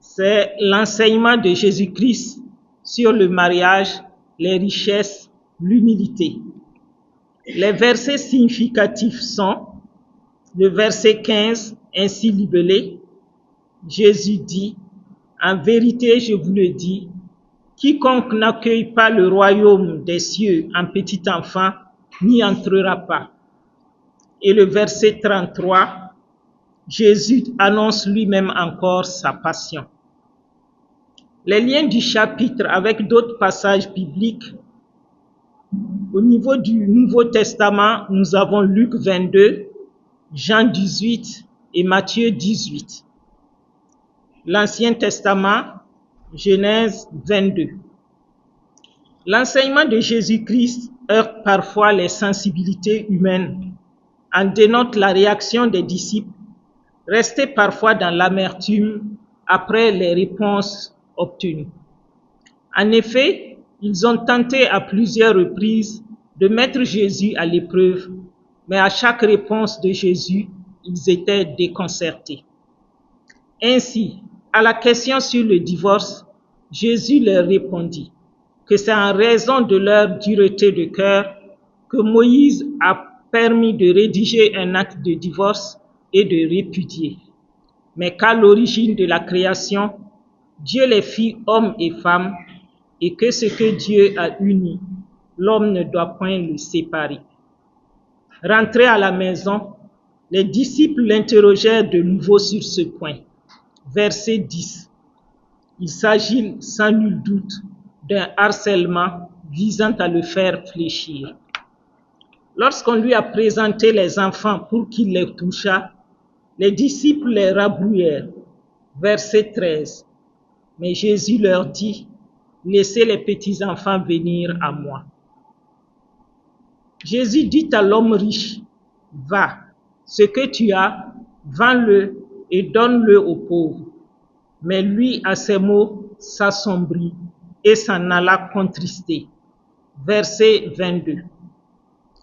c'est l'enseignement de Jésus-Christ sur le mariage, les richesses, l'humilité. Les versets significatifs sont le verset 15, ainsi libellé. Jésus dit, « En vérité, je vous le dis, quiconque n'accueille pas le royaume des cieux en petit enfant n'y entrera pas. » Et le verset 33, Jésus annonce lui-même encore sa passion. Les liens du chapitre avec d'autres passages bibliques. Au niveau du Nouveau Testament, nous avons Luc 22, Jean 18 et Matthieu 18. L'Ancien Testament, Genèse 22. L'enseignement de Jésus-Christ heurte parfois les sensibilités humaines, en dénote la réaction des disciples, restés parfois dans l'amertume après les réponses obtenues. En effet, ils ont tenté à plusieurs reprises de mettre Jésus à l'épreuve, mais à chaque réponse de Jésus, ils étaient déconcertés. Ainsi, à la question sur le divorce, Jésus leur répondit que c'est en raison de leur dureté de cœur que Moïse a permis de rédiger un acte de divorce et de répudier, mais qu'à l'origine de la création, Dieu les fit hommes et femmes, et que ce que Dieu a uni, l'homme ne doit point le séparer. Rentrés à la maison, les disciples l'interrogèrent de nouveau sur ce point. Verset 10. Il s'agit sans nul doute d'un harcèlement visant à le faire fléchir. Lorsqu'on lui a présenté les enfants pour qu'il les touchât, les disciples les rabrouèrent. Verset 13. Mais Jésus leur dit, « Laissez les petits-enfants venir à moi. » Jésus dit à l'homme riche, « Va, ce que tu as, vends-le et donne-le aux pauvres. » Mais lui, à ces mots, s'assombrit et s'en alla contristé. Verset 22.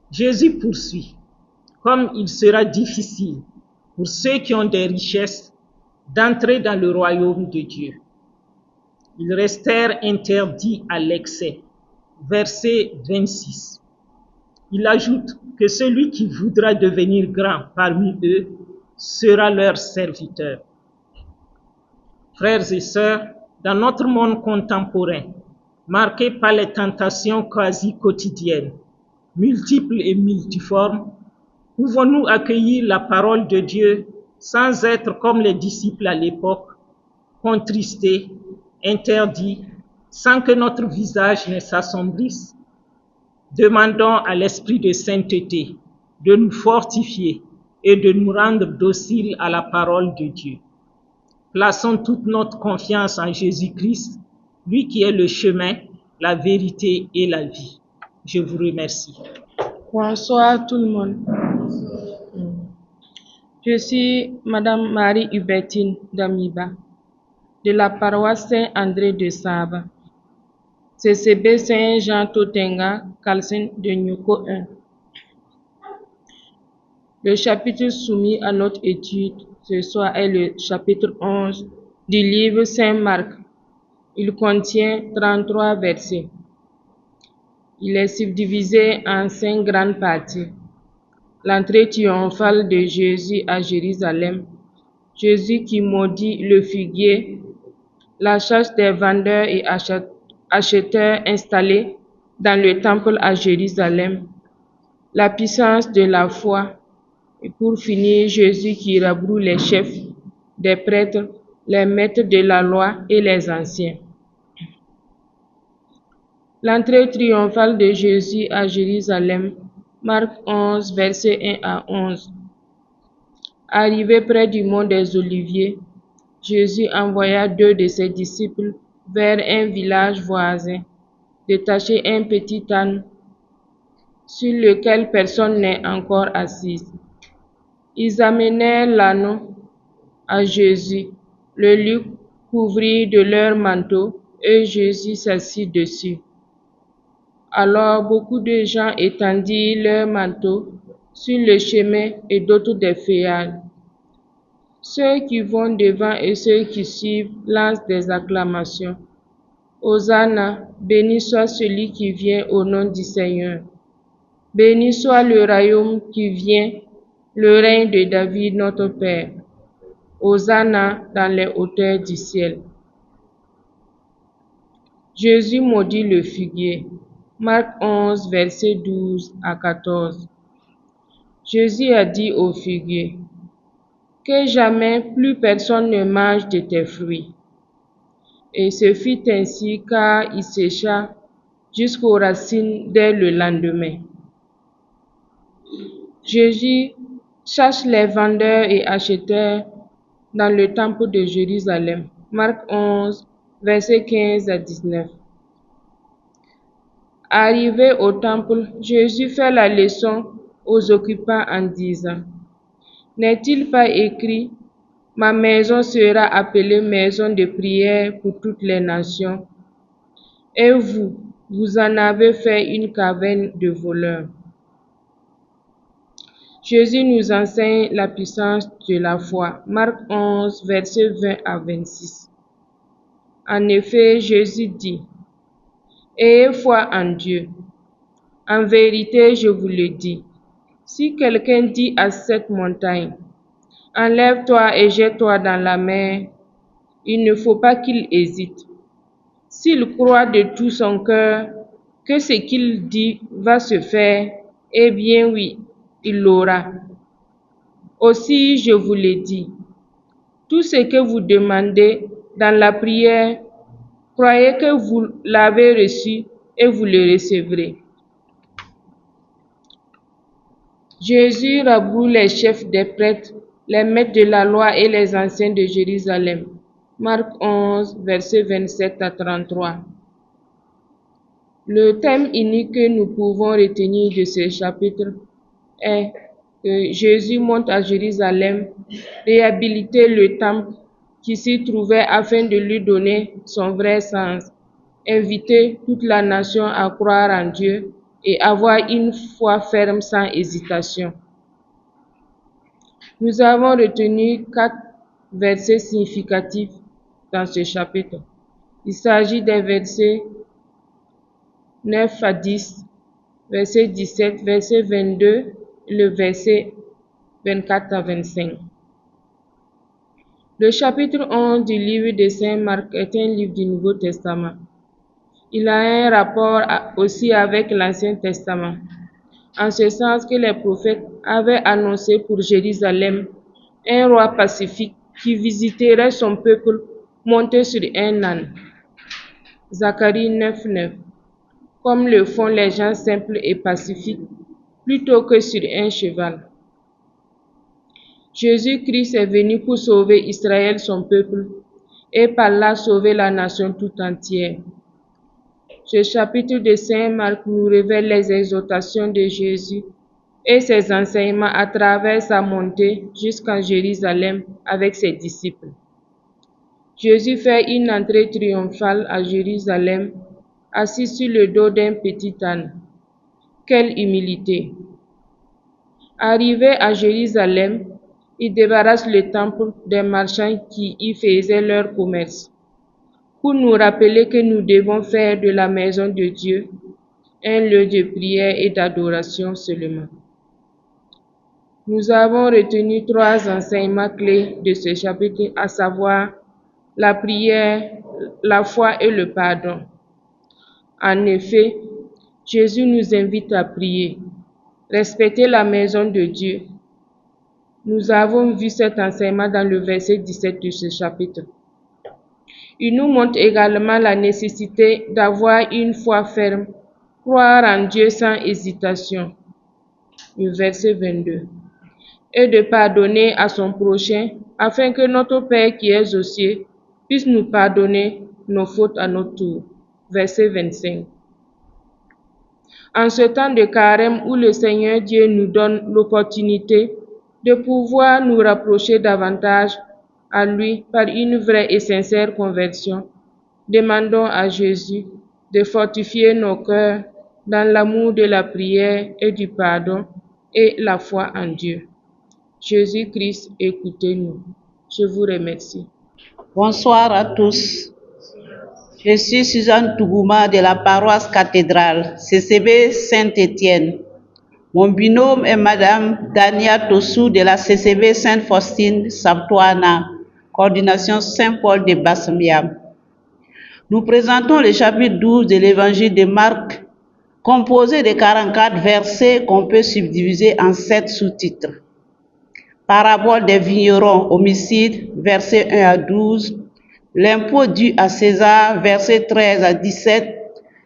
Jésus poursuit, « Comme il sera difficile pour ceux qui ont des richesses d'entrer dans le royaume de Dieu. » Ils restèrent interdits à l'excès. Verset 26. Il ajoute que celui qui voudra devenir grand parmi eux sera leur serviteur. Frères et sœurs, dans notre monde contemporain, marqué par les tentations quasi quotidiennes, multiples et multiformes, pouvons-nous accueillir la parole de Dieu sans être comme les disciples à l'époque, contristés, interdits, sans que notre visage ne s'assombrisse? Demandons à l'Esprit de sainteté de nous fortifier et de nous rendre dociles à la parole de Dieu. Plaçons toute notre confiance en Jésus-Christ, lui qui est le chemin, la vérité et la vie. Je vous remercie. Bonsoir tout le monde. Je suis Madame Marie-Hubertine Damiba, de la paroisse Saint-André de Saba, CCB Saint-Jean-Totenga, Kalsen de Nyoko 1. Le chapitre soumis à notre étude ce soir est le chapitre 11 du livre Saint-Marc. Il contient 33 versets. Il est subdivisé en 5 grandes parties. L'entrée triomphale de Jésus à Jérusalem, Jésus qui maudit le figuier, la chasse des vendeurs et acheteurs installés dans le temple à Jérusalem, la puissance de la foi, et pour finir, Jésus qui rabroue les chefs des prêtres, les maîtres de la loi et les anciens. L'entrée triomphale de Jésus à Jérusalem, Marc 11, versets 1 à 11. Arrivé près du mont des Oliviers, Jésus envoya 2 de ses disciples vers un village voisin, détacher un petit âne sur lequel personne n'est encore assis. Ils amenèrent l'âne à Jésus, le lui couvrirent de leur manteau et Jésus s'assit dessus. Alors beaucoup de gens étendirent leurs manteaux sur le chemin et d'autres des feuillages. Ceux qui vont devant et ceux qui suivent lancent des acclamations. Hosanna, béni soit celui qui vient au nom du Seigneur. Béni soit le royaume qui vient, le règne de David notre Père. Hosanna dans les hauteurs du ciel. Jésus maudit le figuier. Marc 11, versets 12 à 14. Jésus a dit au figuier, que jamais plus personne ne mange de tes fruits. Et ce fut ainsi car il sécha jusqu'aux racines dès le lendemain. Jésus cherche les vendeurs et acheteurs dans le temple de Jérusalem. Marc 11, versets 15 à 19. Arrivé au temple, Jésus fait la leçon aux occupants en disant, n'est-il pas écrit, ma maison sera appelée maison de prière pour toutes les nations, et vous en avez fait une caverne de voleurs. Jésus nous enseigne la puissance de la foi. Marc 11, versets 20 à 26. En effet, Jésus dit, ayez foi en Dieu. En vérité, je vous le dis, si quelqu'un dit à cette montagne, enlève-toi et jette-toi dans la mer, il ne faut pas qu'il hésite. S'il croit de tout son cœur que ce qu'il dit va se faire, eh bien oui, il l'aura. Aussi, je vous le dis, tout ce que vous demandez dans la prière, croyez que vous l'avez reçu et vous le recevrez. Jésus rabroue les chefs des prêtres, les maîtres de la loi et les anciens de Jérusalem. Marc 11, versets 27 à 33. Le thème unique que nous pouvons retenir de ce chapitre est que Jésus monte à Jérusalem, réhabiliter le temple qui s'y trouvait afin de lui donner son vrai sens, inviter toute la nation à croire en Dieu et avoir une foi ferme sans hésitation. Nous avons retenu 4 versets significatifs dans ce chapitre. Il s'agit des versets 9 à 10, verset 17, verset 22, le verset 24 à 25. Le chapitre 11 du livre de Saint Marc est un livre du Nouveau Testament. Il a un rapport aussi avec l'Ancien Testament, en ce sens que les prophètes avaient annoncé pour Jérusalem un roi pacifique qui visiterait son peuple monté sur un âne. Zacharie 9, 9. Comme le font les gens simples et pacifiques, plutôt que sur un cheval. Jésus-Christ est venu pour sauver Israël, son peuple, et par là sauver la nation tout entière. Ce chapitre de Saint Marc nous révèle les exhortations de Jésus et ses enseignements à travers sa montée jusqu'en Jérusalem avec ses disciples. Jésus fait une entrée triomphale à Jérusalem, assis sur le dos d'un petit âne. Quelle humilité! Arrivé à Jérusalem, il débarrasse le temple des marchands qui y faisaient leur commerce, pour nous rappeler que nous devons faire de la maison de Dieu un lieu de prière et d'adoration seulement. Nous avons retenu 3 enseignements clés de ce chapitre, à savoir la prière, la foi et le pardon. En effet, Jésus nous invite à prier, respecter la maison de Dieu. Nous avons vu cet enseignement dans le verset 17 de ce chapitre. Il nous montre également la nécessité d'avoir une foi ferme, croire en Dieu sans hésitation. Le verset 22. Et de pardonner à son prochain, afin que notre Père qui est aux cieux puisse nous pardonner nos fautes à notre tour. Verset 25. En ce temps de carême où le Seigneur Dieu nous donne l'opportunité de pouvoir nous rapprocher davantage à lui par une vraie et sincère conversion, demandons à Jésus de fortifier nos cœurs dans l'amour de la prière et du pardon et la foi en Dieu. Jésus-Christ, écoutez-nous. Je vous remercie. Bonsoir à tous. Je suis Suzanne Tougouma de la paroisse cathédrale CCB Saint-Étienne. Mon binôme est Madame Dania Tossou de la CCB Sainte-Faustine Saptoana, coordination Saint-Paul de Bassemiam. Nous présentons le chapitre 12 de l'évangile de Marc, composé de 44 versets qu'on peut subdiviser en 7 sous-titres. Parabole des vignerons, homicide, versets 1 à 12. L'impôt dû à César, versets 13 à 17.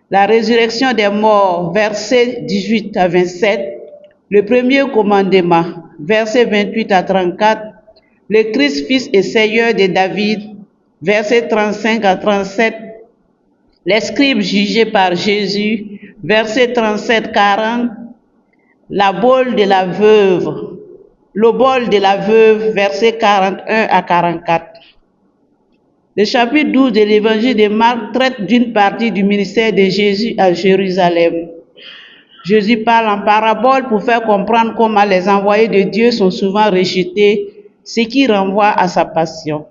La résurrection des morts, versets 18 à 27. Le premier commandement, versets 28 à 34. Le Christ, fils et Seigneur de David, versets 35 à 37. Les scribes jugés par Jésus, versets 37-40. Le bol de la veuve, versets 41 à 44. Le chapitre 12 de l'évangile de Marc traite d'une partie du ministère de Jésus à Jérusalem. Jésus parle en parabole pour faire comprendre comment les envoyés de Dieu sont souvent rejetés, ce qui renvoie à sa passion.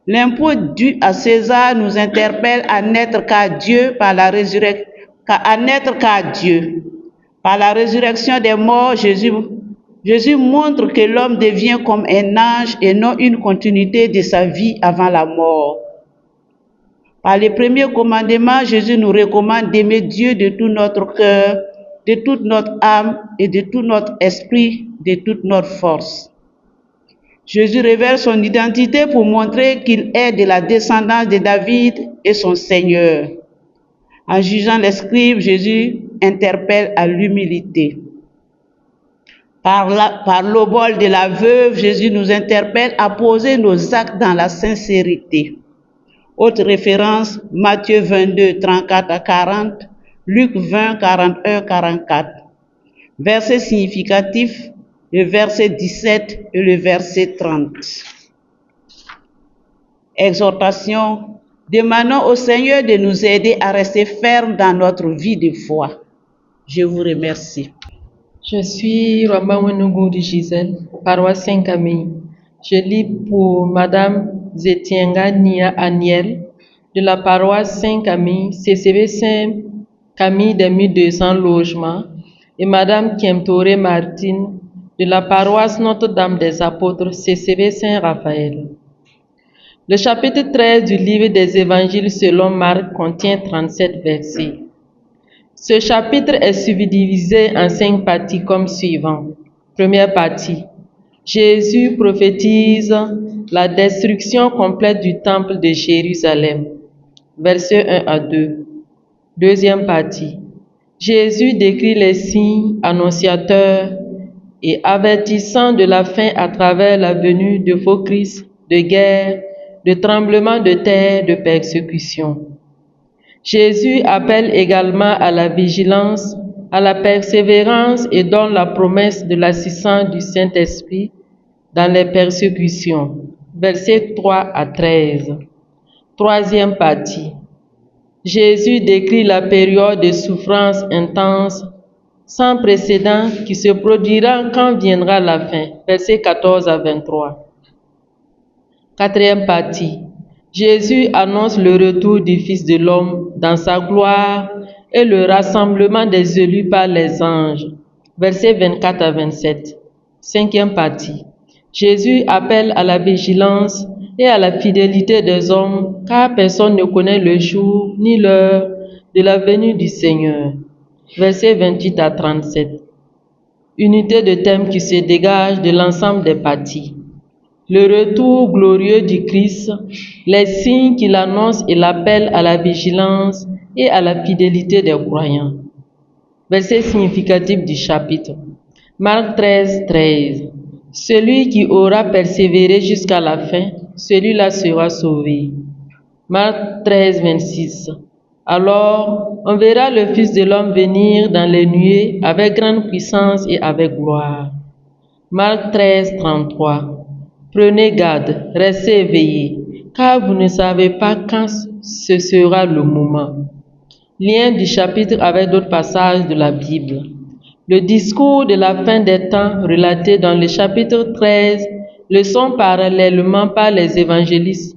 L'impôt dû à César nous interpelle à n'être qu'à Dieu par la résurrection. Par la résurrection des morts, Jésus montre que l'homme devient comme un ange et non une continuité de sa vie avant la mort. Par le premier commandement, Jésus nous recommande d'aimer Dieu de tout notre cœur, de toute notre âme et de tout notre esprit, de toute notre force. Jésus révèle son identité pour montrer qu'il est de la descendance de David et son Seigneur. En jugeant les scribes, Jésus interpelle à l'humilité. Par l'obol de la veuve, Jésus nous interpelle à poser nos actes dans la sincérité. Autre référence, Matthieu 22, 34 à 40, Luc 20, 41, 44. Versets significatifs, le verset 17 et le verset 30. Exhortation, demandons au Seigneur de nous aider à rester fermes dans notre vie de foi. Je vous remercie. Je suis Rama Wenugou de Gisèle, paroisse Saint-Camille. Je lis pour Madame Zetienga Nia Aniel de la paroisse Saint-Camille, CCB Saint-Camille des 1200 logements, et Madame Kiemtore Martine de la paroisse Notre-Dame des Apôtres, CCB Saint-Raphaël. Le chapitre 13 du livre des Évangiles selon Marc contient 37 versets. Ce chapitre est subdivisé en 5 parties comme suivant. Première partie. Jésus prophétise la destruction complète du temple de Jérusalem. Versets 1 à 2. Deuxième partie. Jésus décrit les signes annonciateurs et avertissant de la fin à travers la venue de faux Christ, de guerre, de tremblements de terre, de persécution. Jésus appelle également à la vigilance, à la persévérance et donne la promesse de l'assistance du Saint-Esprit dans les persécutions. Versets 3 à 13. Troisième partie. Jésus décrit la période de souffrance intense sans précédent qui se produira quand viendra la fin. Versets 14 à 23. Quatrième partie. Jésus annonce le retour du Fils de l'homme dans sa gloire et le rassemblement des élus par les anges. Versets 24 à 27. Cinquième partie. Jésus appelle à la vigilance et à la fidélité des hommes, car personne ne connaît le jour ni l'heure de la venue du Seigneur. Versets 28 à 37. Unité de thème qui se dégage de l'ensemble des parties. Le retour glorieux du Christ, les signes qu'il annonce et l'appel à la vigilance et à la fidélité des croyants. Verset significatif du chapitre. Marc 13, 13. Celui qui aura persévéré jusqu'à la fin, celui-là sera sauvé. Marc 13, 26. Alors, on verra le Fils de l'homme venir dans les nuées avec grande puissance et avec gloire. Marc 13, 33. Prenez garde, restez éveillés, car vous ne savez pas quand ce sera le moment. Lien du chapitre avec d'autres passages de la Bible. Le discours de la fin des temps relaté dans le chapitre 13 le sont parallèlement par les évangélistes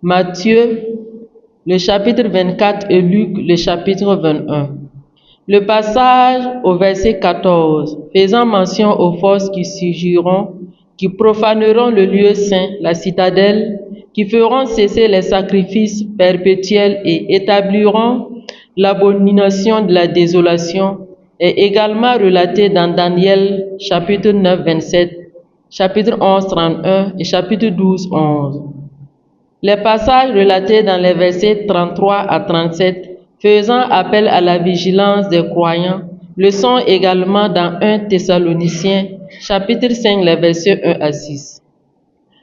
Matthieu, le chapitre 24 et Luc, le chapitre 21. Le passage au verset 14, faisant mention aux forces qui surgiront, qui profaneront le lieu saint, la citadelle, qui feront cesser les sacrifices perpétuels et établiront l'abomination de la désolation, est également relaté dans Daniel chapitre 9, 27, chapitre 11, 31 et chapitre 12, 11. Les passages relatés dans les versets 33 à 37 faisant appel à la vigilance des croyants le sont également dans 1 Thessaloniciens chapitre 5, les versets 1 à 6.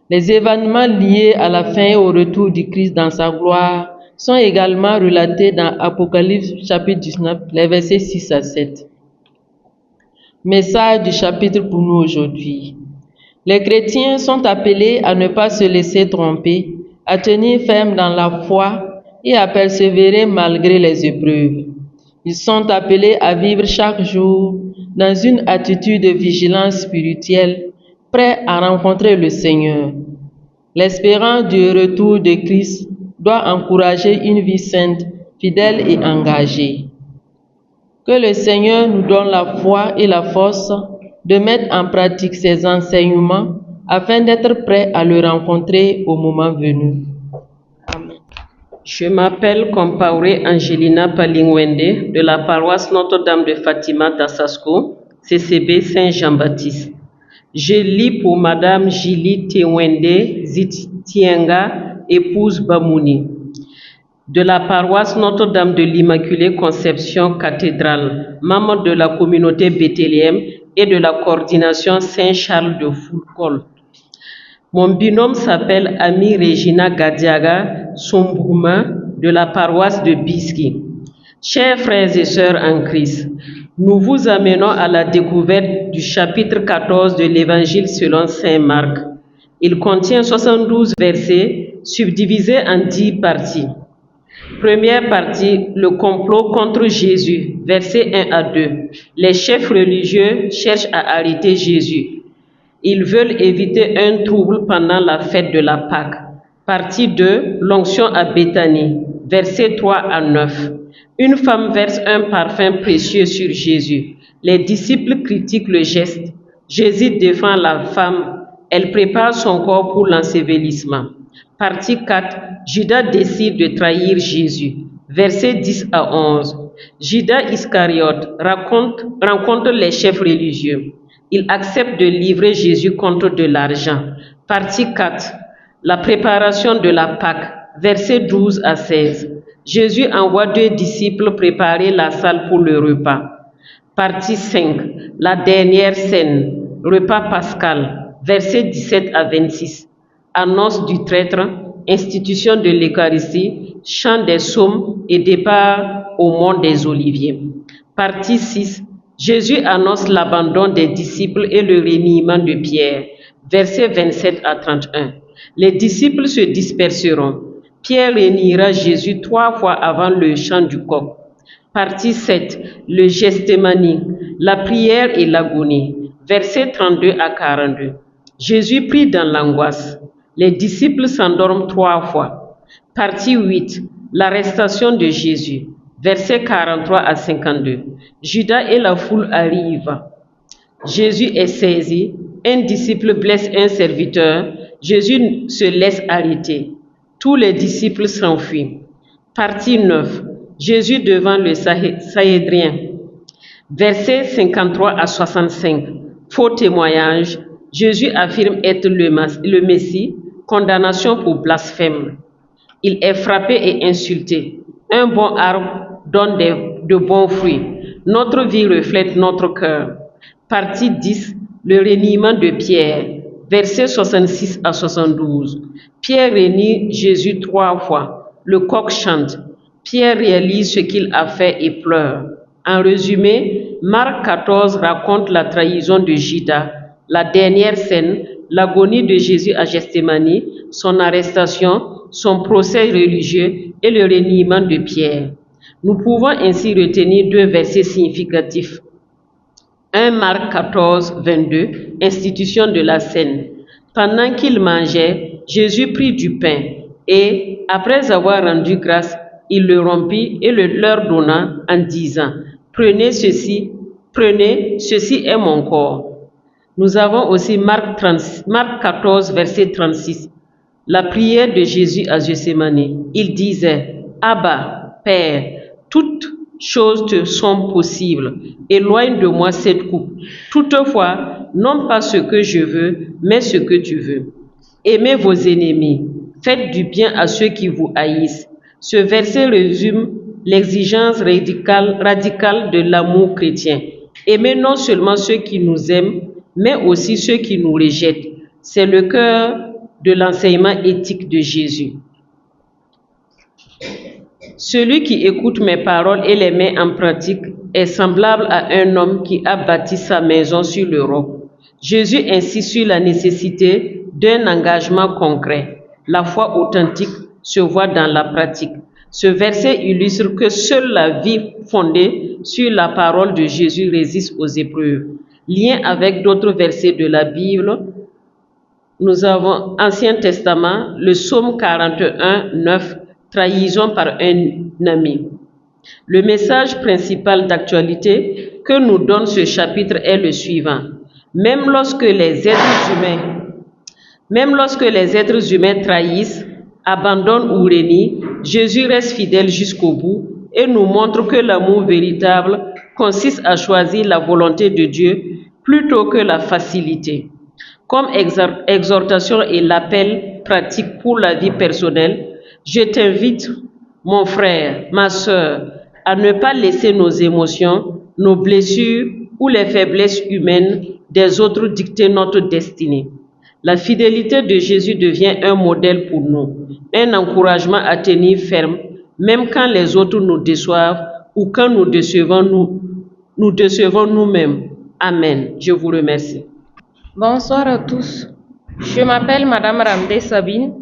Les événements liés à la fin et au retour du Christ dans sa gloire sont également relatés dans Apocalypse chapitre 19, les versets 6 à 7. Message du chapitre pour nous aujourd'hui. Les chrétiens sont appelés à ne pas se laisser tromper, à tenir ferme dans la foi et à persévérer malgré les épreuves. Ils sont appelés à vivre chaque jour dans une attitude de vigilance spirituelle, prêts à rencontrer le Seigneur. L'espérance du retour de Christ doit encourager une vie sainte, fidèle et engagée. Que le Seigneur nous donne la foi et la force de mettre en pratique ses enseignements afin d'être prêts à le rencontrer au moment venu. Amen. Je m'appelle Compaoré Angelina Palingwende de la paroisse Notre-Dame de Fatima d'Assasco, CCB Saint-Jean-Baptiste. Je lis pour Madame Jili Tewende Zitienga, épouse Bamouni, de la paroisse Notre-Dame de l'Immaculée Conception Cathédrale, membre de la communauté Bethléem et de la coordination Saint-Charles de Foucault. Mon binôme s'appelle Ami Regina Gadiaga Sombouma de la paroisse de Biski. Chers frères et sœurs en Christ, nous vous amenons à la découverte du chapitre 14 de l'Évangile selon saint Marc. Il contient 72 versets subdivisés en 10 parties. Première partie, le complot contre Jésus, versets 1 à 2. Les chefs religieux cherchent à arrêter Jésus. Ils veulent éviter un trouble pendant la fête de la Pâque. Partie 2, l'onction à Béthanie, versets 3 à 9. Une femme verse un parfum précieux sur Jésus. Les disciples critiquent le geste. Jésus défend la femme. Elle prépare son corps pour l'ensevelissement. Partie 4, Judas décide de trahir Jésus. Versets 10 à 11. Judas Iscariote rencontre les chefs religieux. Il accepte de livrer Jésus contre de l'argent. Partie 4, la préparation de la Pâque. Versets 12 à 16. Jésus envoie 2 disciples préparer la salle pour le repas. Partie 5, la dernière scène, repas pascal. Versets 17 à 26. Annonce du traître, institution de l'Eucharistie, chant des psaumes et départ au mont des Oliviers. Partie 6. Jésus annonce l'abandon des disciples et le reniement de Pierre. Versets 27 à 31. Les disciples se disperseront. Pierre reniera Jésus 3 fois avant le chant du coq. Partie 7. Le Gethsémani, la prière et l'agonie. Versets 32 à 42. Jésus prie dans l'angoisse. Les disciples s'endorment 3 fois. Partie 8. L'arrestation de Jésus. Versets 43 à 52. Judas et la foule arrivent. Jésus est saisi. Un disciple blesse un serviteur. Jésus se laisse arrêter. Tous les disciples s'enfuient. Partie 9. Jésus devant le Sanhédrin. Versets 53 à 65. Faux témoignage. Jésus affirme être le Messie. Condamnation pour blasphème. Il est frappé et insulté. Un bon arbre donne de bons fruits. Notre vie reflète notre cœur. Partie 10. Le reniement de Pierre. Versets 66 à 72. Pierre renie Jésus 3 fois. Le coq chante. Pierre réalise ce qu'il a fait et pleure. En résumé, Marc 14 raconte la trahison de Judas, la dernière scène, l'agonie de Jésus à Gethsémani, son arrestation, son procès religieux et le reniement de Pierre. Nous pouvons ainsi retenir 2 versets significatifs. 1 Marc 14, 22, institution de la scène. Pendant qu'ils mangeaient, Jésus prit du pain et, après avoir rendu grâce, il le rompit et le leur donna en disant, prenez, ceci est mon corps. Nous avons aussi Marc 14, verset 36. La prière de Jésus à Gethsémani. Il disait, Abba, Père, toutes choses te sont possibles. Éloigne de moi cette coupe. Toutefois, non pas ce que je veux, mais ce que tu veux. Aimez vos ennemis. Faites du bien à ceux qui vous haïssent. Ce verset résume l'exigence radicale de l'amour chrétien. Aimer non seulement ceux qui nous aiment, mais aussi ceux qui nous rejettent. C'est le cœur de l'enseignement éthique de Jésus. Celui qui écoute mes paroles et les met en pratique est semblable à un homme qui a bâti sa maison sur le roc. Jésus insiste sur la nécessité d'un engagement concret. La foi authentique se voit dans la pratique. Ce verset illustre que seule la vie fondée sur la parole de Jésus résiste aux épreuves. Lien avec d'autres versets de la Bible, nous avons Ancien Testament, le psaume 41, 9, trahison par un ami. Le message principal d'actualité que nous donne ce chapitre est le suivant. Même lorsque les êtres humains trahissent, abandonnent ou renient, Jésus reste fidèle jusqu'au bout et nous montre que l'amour véritable consiste à choisir la volonté de Dieu plutôt que la facilité. Comme exhortation et l'appel pratique pour la vie personnelle, je t'invite, mon frère, ma sœur, à ne pas laisser nos émotions, nos blessures ou les faiblesses humaines des autres dicter notre destinée. La fidélité de Jésus devient un modèle pour nous, un encouragement à tenir ferme, même quand les autres nous déçoivent ou quand nous décevons nous-mêmes. Amen. Je vous remercie. Bonsoir à tous. Je m'appelle Madame Ramdé Sabine.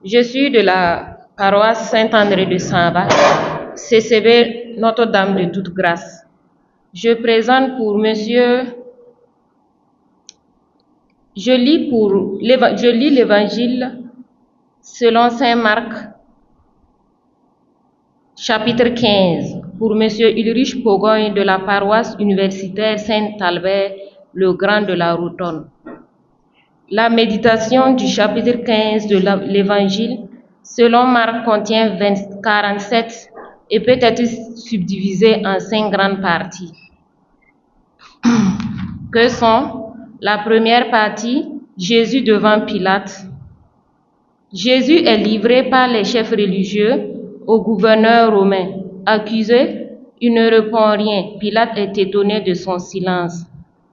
Je suis de la paroisse Saint-André de Samba, CCB Notre-Dame de toute grâce. Je présente pour monsieur. Je lis l'évangile selon Saint Marc, chapitre 15, pour monsieur Ulrich Pogogne de la paroisse universitaire Saint-Albert, le Grand de la Rotonde. La méditation du chapitre 15 de l'évangile selon Marc contient 47 et peut être subdivisée en 5 grandes parties. Que sont la première partie, Jésus devant Pilate. Jésus est livré par les chefs religieux au gouverneur romain. Accusé, il ne répond rien. Pilate est étonné de son silence.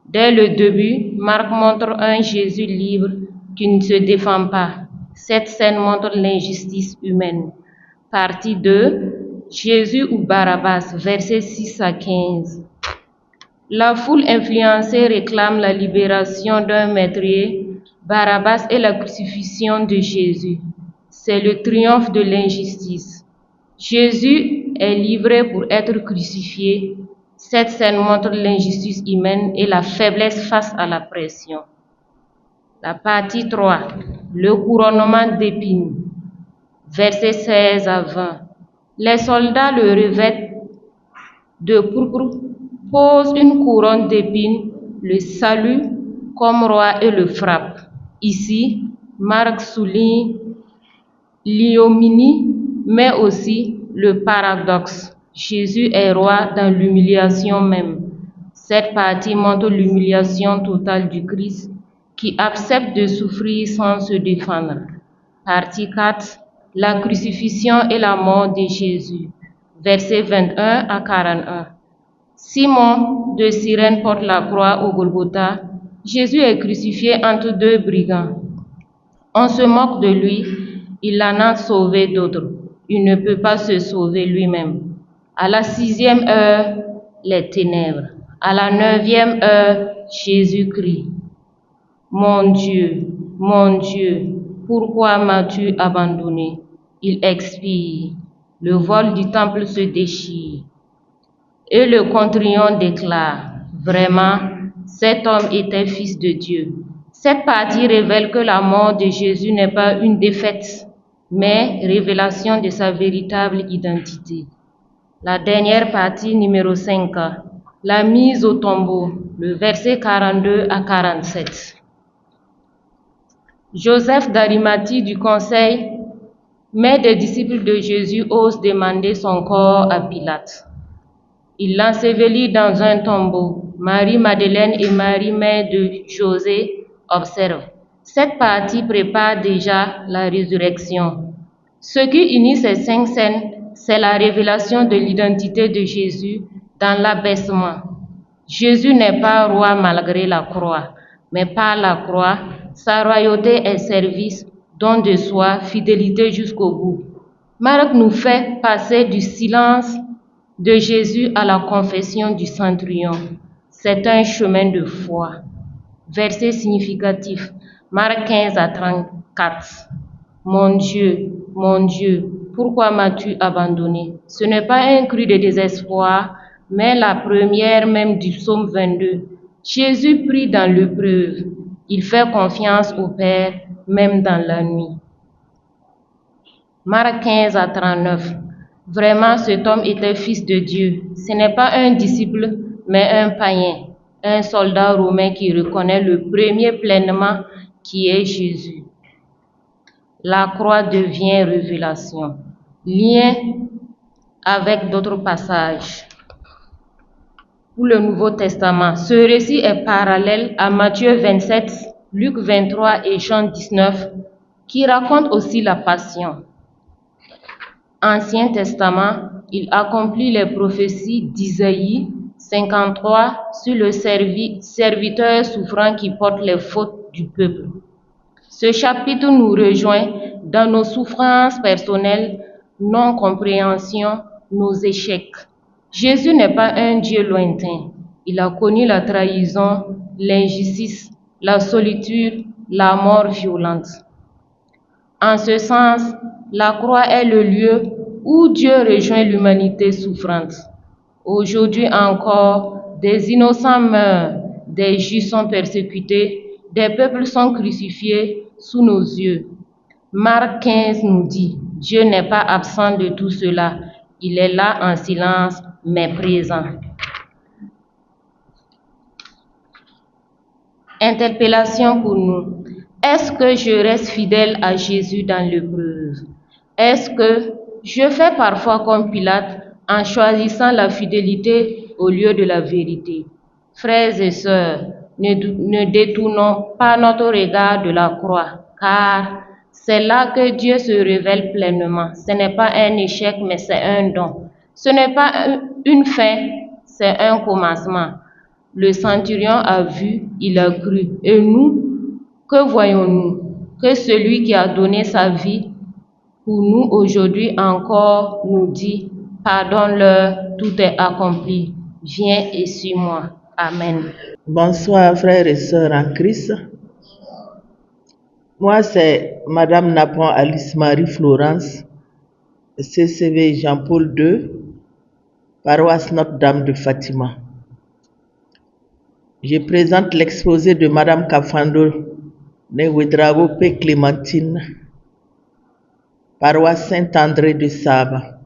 Dès le début, Marc montre un Jésus libre qui ne se défend pas. Cette scène montre l'injustice humaine. Partie 2, Jésus ou Barabbas, versets 6 à 15. La foule influencée réclame la libération d'un meurtrier, Barabbas, et la crucifixion de Jésus. C'est le triomphe de l'injustice. Jésus est livré pour être crucifié. Cette scène montre l'injustice humaine et la faiblesse face à la pression. La partie 3, le couronnement d'épines, versets 16 à 20. Les soldats le revêtent de pourpre, posent une couronne d'épines, le saluent comme roi et le frappent. Ici, Marc souligne l'ignominie, mais aussi le paradoxe. Jésus est roi dans l'humiliation même. Cette partie montre l'humiliation totale du Christ qui accepte de souffrir sans se défendre. Partie 4, la crucifixion et la mort de Jésus, versets 21 à 41. Simon de Cyrène porte la croix au Golgotha. Jésus est crucifié entre 2 brigands. On se moque de lui, il en a sauvé d'autres. Il ne peut pas se sauver lui-même. À la 6e heure, les ténèbres. À la 9e heure, Jésus crie, mon Dieu, pourquoi m'as-tu abandonné? Il expire. Le voile du temple se déchire. Et le contrion déclare, vraiment, cet homme était fils de Dieu. Cette partie révèle que la mort de Jésus n'est pas une défaite, mais révélation de sa véritable identité. La dernière partie, numéro 5, la mise au tombeau, le verset 42 à 47. Joseph d'Arimathie du conseil, maître des disciples de Jésus, ose demander son corps à Pilate. Il l'ensevelit dans un tombeau. Marie-Madeleine et Marie, mère de José, observent. Cette partie prépare déjà la résurrection. Ce qui unit ces 5 scènes, c'est la révélation de l'identité de Jésus dans l'abaissement. Jésus n'est pas roi malgré la croix, mais par la croix, sa royauté est service, don de soi, fidélité jusqu'au bout. Marc nous fait passer du silence de Jésus à la confession du centurion. C'est un chemin de foi. Verset significatif, Marc 15 à 34. Mon Dieu, pourquoi m'as-tu abandonné? Ce n'est pas un cri de désespoir, mais la première même du psaume 22. Jésus prie dans l'épreuve. Il fait confiance au Père, même dans la nuit. Marc 15 à 39. Vraiment, cet homme était fils de Dieu. Ce n'est pas un disciple, mais un païen, un soldat romain qui reconnaît le premier pleinement qui est Jésus. La croix devient révélation. Lien avec d'autres passages. Pour le Nouveau Testament, ce récit est parallèle à Matthieu 27, Luc 23 et Jean 19, qui racontent aussi la Passion. Ancien Testament, il accomplit les prophéties d'Isaïe 53 sur le serviteur souffrant qui porte les fautes du peuple. Ce chapitre nous rejoint dans nos souffrances personnelles, non-compréhension, nos échecs. Jésus n'est pas un Dieu lointain. Il a connu la trahison, l'injustice, la solitude, la mort violente. En ce sens, la croix est le lieu où Dieu rejoint l'humanité souffrante. Aujourd'hui encore, des innocents meurent, des juifs sont persécutés, des peuples sont crucifiés sous nos yeux. Marc 15 nous dit, Dieu n'est pas absent de tout cela. Il est là en silence, mais présent. Interpellation pour nous. Est-ce que je reste fidèle à Jésus dans l'épreuve? Est-ce que je fais parfois comme Pilate en choisissant la fidélité au lieu de la vérité? Frères et sœurs, ne détournons pas notre regard de la croix, car c'est là que Dieu se révèle pleinement. Ce n'est pas un échec, mais c'est un don. Ce n'est pas une fin, c'est un commencement. Le centurion a vu, il a cru. Et nous, que voyons-nous? Que celui qui a donné sa vie pour nous aujourd'hui encore nous dit, pardonne-leur, tout est accompli. Viens et suis-moi. Amen. Bonsoir frères et sœurs en Christ. Moi c'est Madame Napon Alice Marie Florence, CCV Jean-Paul II, paroisse Notre-Dame de Fatima. Je présente l'exposé de Madame Kafando Newedrago P. Clémentine, paroisse Saint-André de Saba.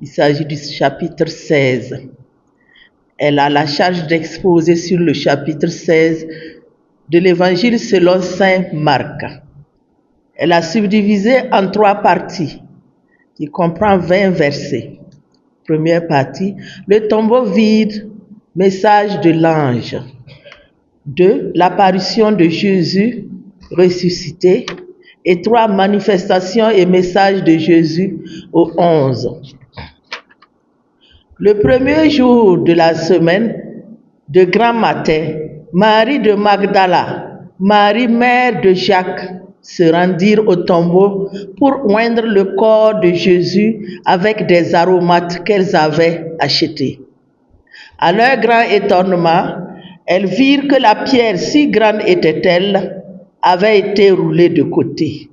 Il s'agit du chapitre 16. Elle a la charge d'exposer sur le chapitre 16 de l'Évangile selon saint Marc. Elle a subdivisé en 3 parties qui comprend 20 versets. Première partie, le tombeau vide, message de l'ange. 2, l'apparition de Jésus ressuscité. Et 3, manifestation et message de Jésus au 11. Le premier jour de la semaine, de grand matin, Marie de Magdala, Marie mère de Jacques, se rendirent au tombeau pour oindre le corps de Jésus avec des aromates qu'elles avaient achetés. À leur grand étonnement, elles virent que la pierre, si grande était-elle, avait été roulée de côté.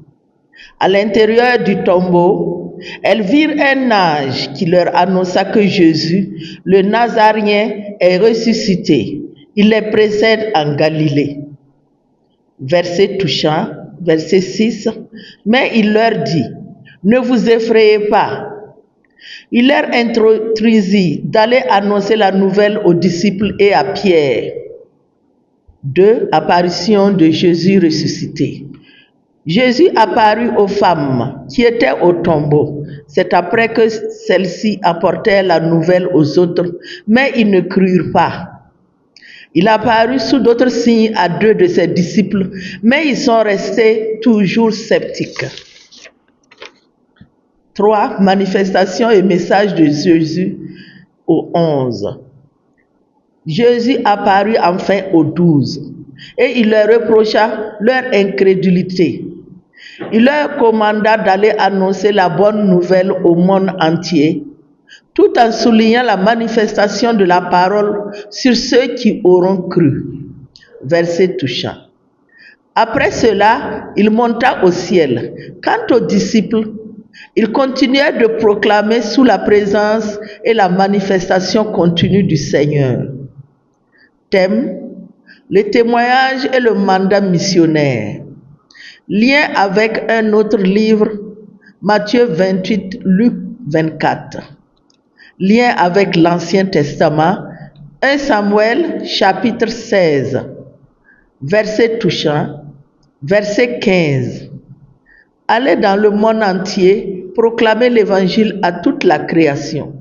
À l'intérieur du tombeau, elles virent un ange qui leur annonça que Jésus, le Nazaréen, est ressuscité. Il les précède en Galilée. Verset touchant, verset 6. Mais il leur dit, ne vous effrayez pas. Il leur introduisit d'aller annoncer la nouvelle aux disciples et à Pierre. 2. Apparition de Jésus ressuscité. Jésus apparut aux femmes qui étaient au tombeau. C'est après que celles-ci apportèrent la nouvelle aux autres, mais ils ne crurent pas. Il apparut sous d'autres signes à 2 de ses disciples, mais ils sont restés toujours sceptiques. 3. Manifestation et message de Jésus aux 11. Jésus apparut enfin aux 12 et il leur reprocha leur incrédulité. Il leur commanda d'aller annoncer la bonne nouvelle au monde entier, tout en soulignant la manifestation de la parole sur ceux qui auront cru. Verset touchant. Après cela, il monta au ciel. Quant aux disciples, ils continuèrent de proclamer sous la présence et la manifestation continue du Seigneur. Thème: le témoignage et le mandat missionnaire. Lien avec un autre livre, Matthieu 28, Luc 24. Lien avec l'Ancien Testament, 1 Samuel chapitre 16, verset touchant, verset 15. Allez dans le monde entier, proclamer l'évangile à toute la création.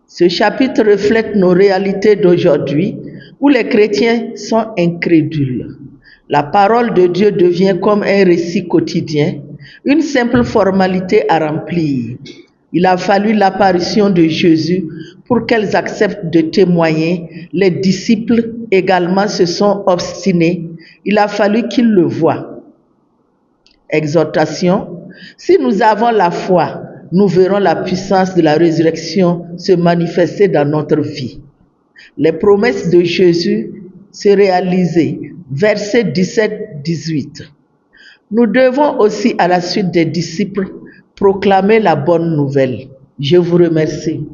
Ce chapitre reflète nos réalités d'aujourd'hui où les chrétiens sont incrédules. La parole de Dieu devient comme un récit quotidien, une simple formalité à remplir. Il a fallu l'apparition de Jésus pour qu'elles acceptent de témoigner. Les disciples également se sont obstinés. Il a fallu qu'ils le voient. Exhortation: si nous avons la foi, nous verrons la puissance de la résurrection se manifester dans notre vie. Les promesses de Jésus se réaliser. Versets 17-18. Nous devons aussi, à la suite des disciples, proclamer la bonne nouvelle. Je vous remercie.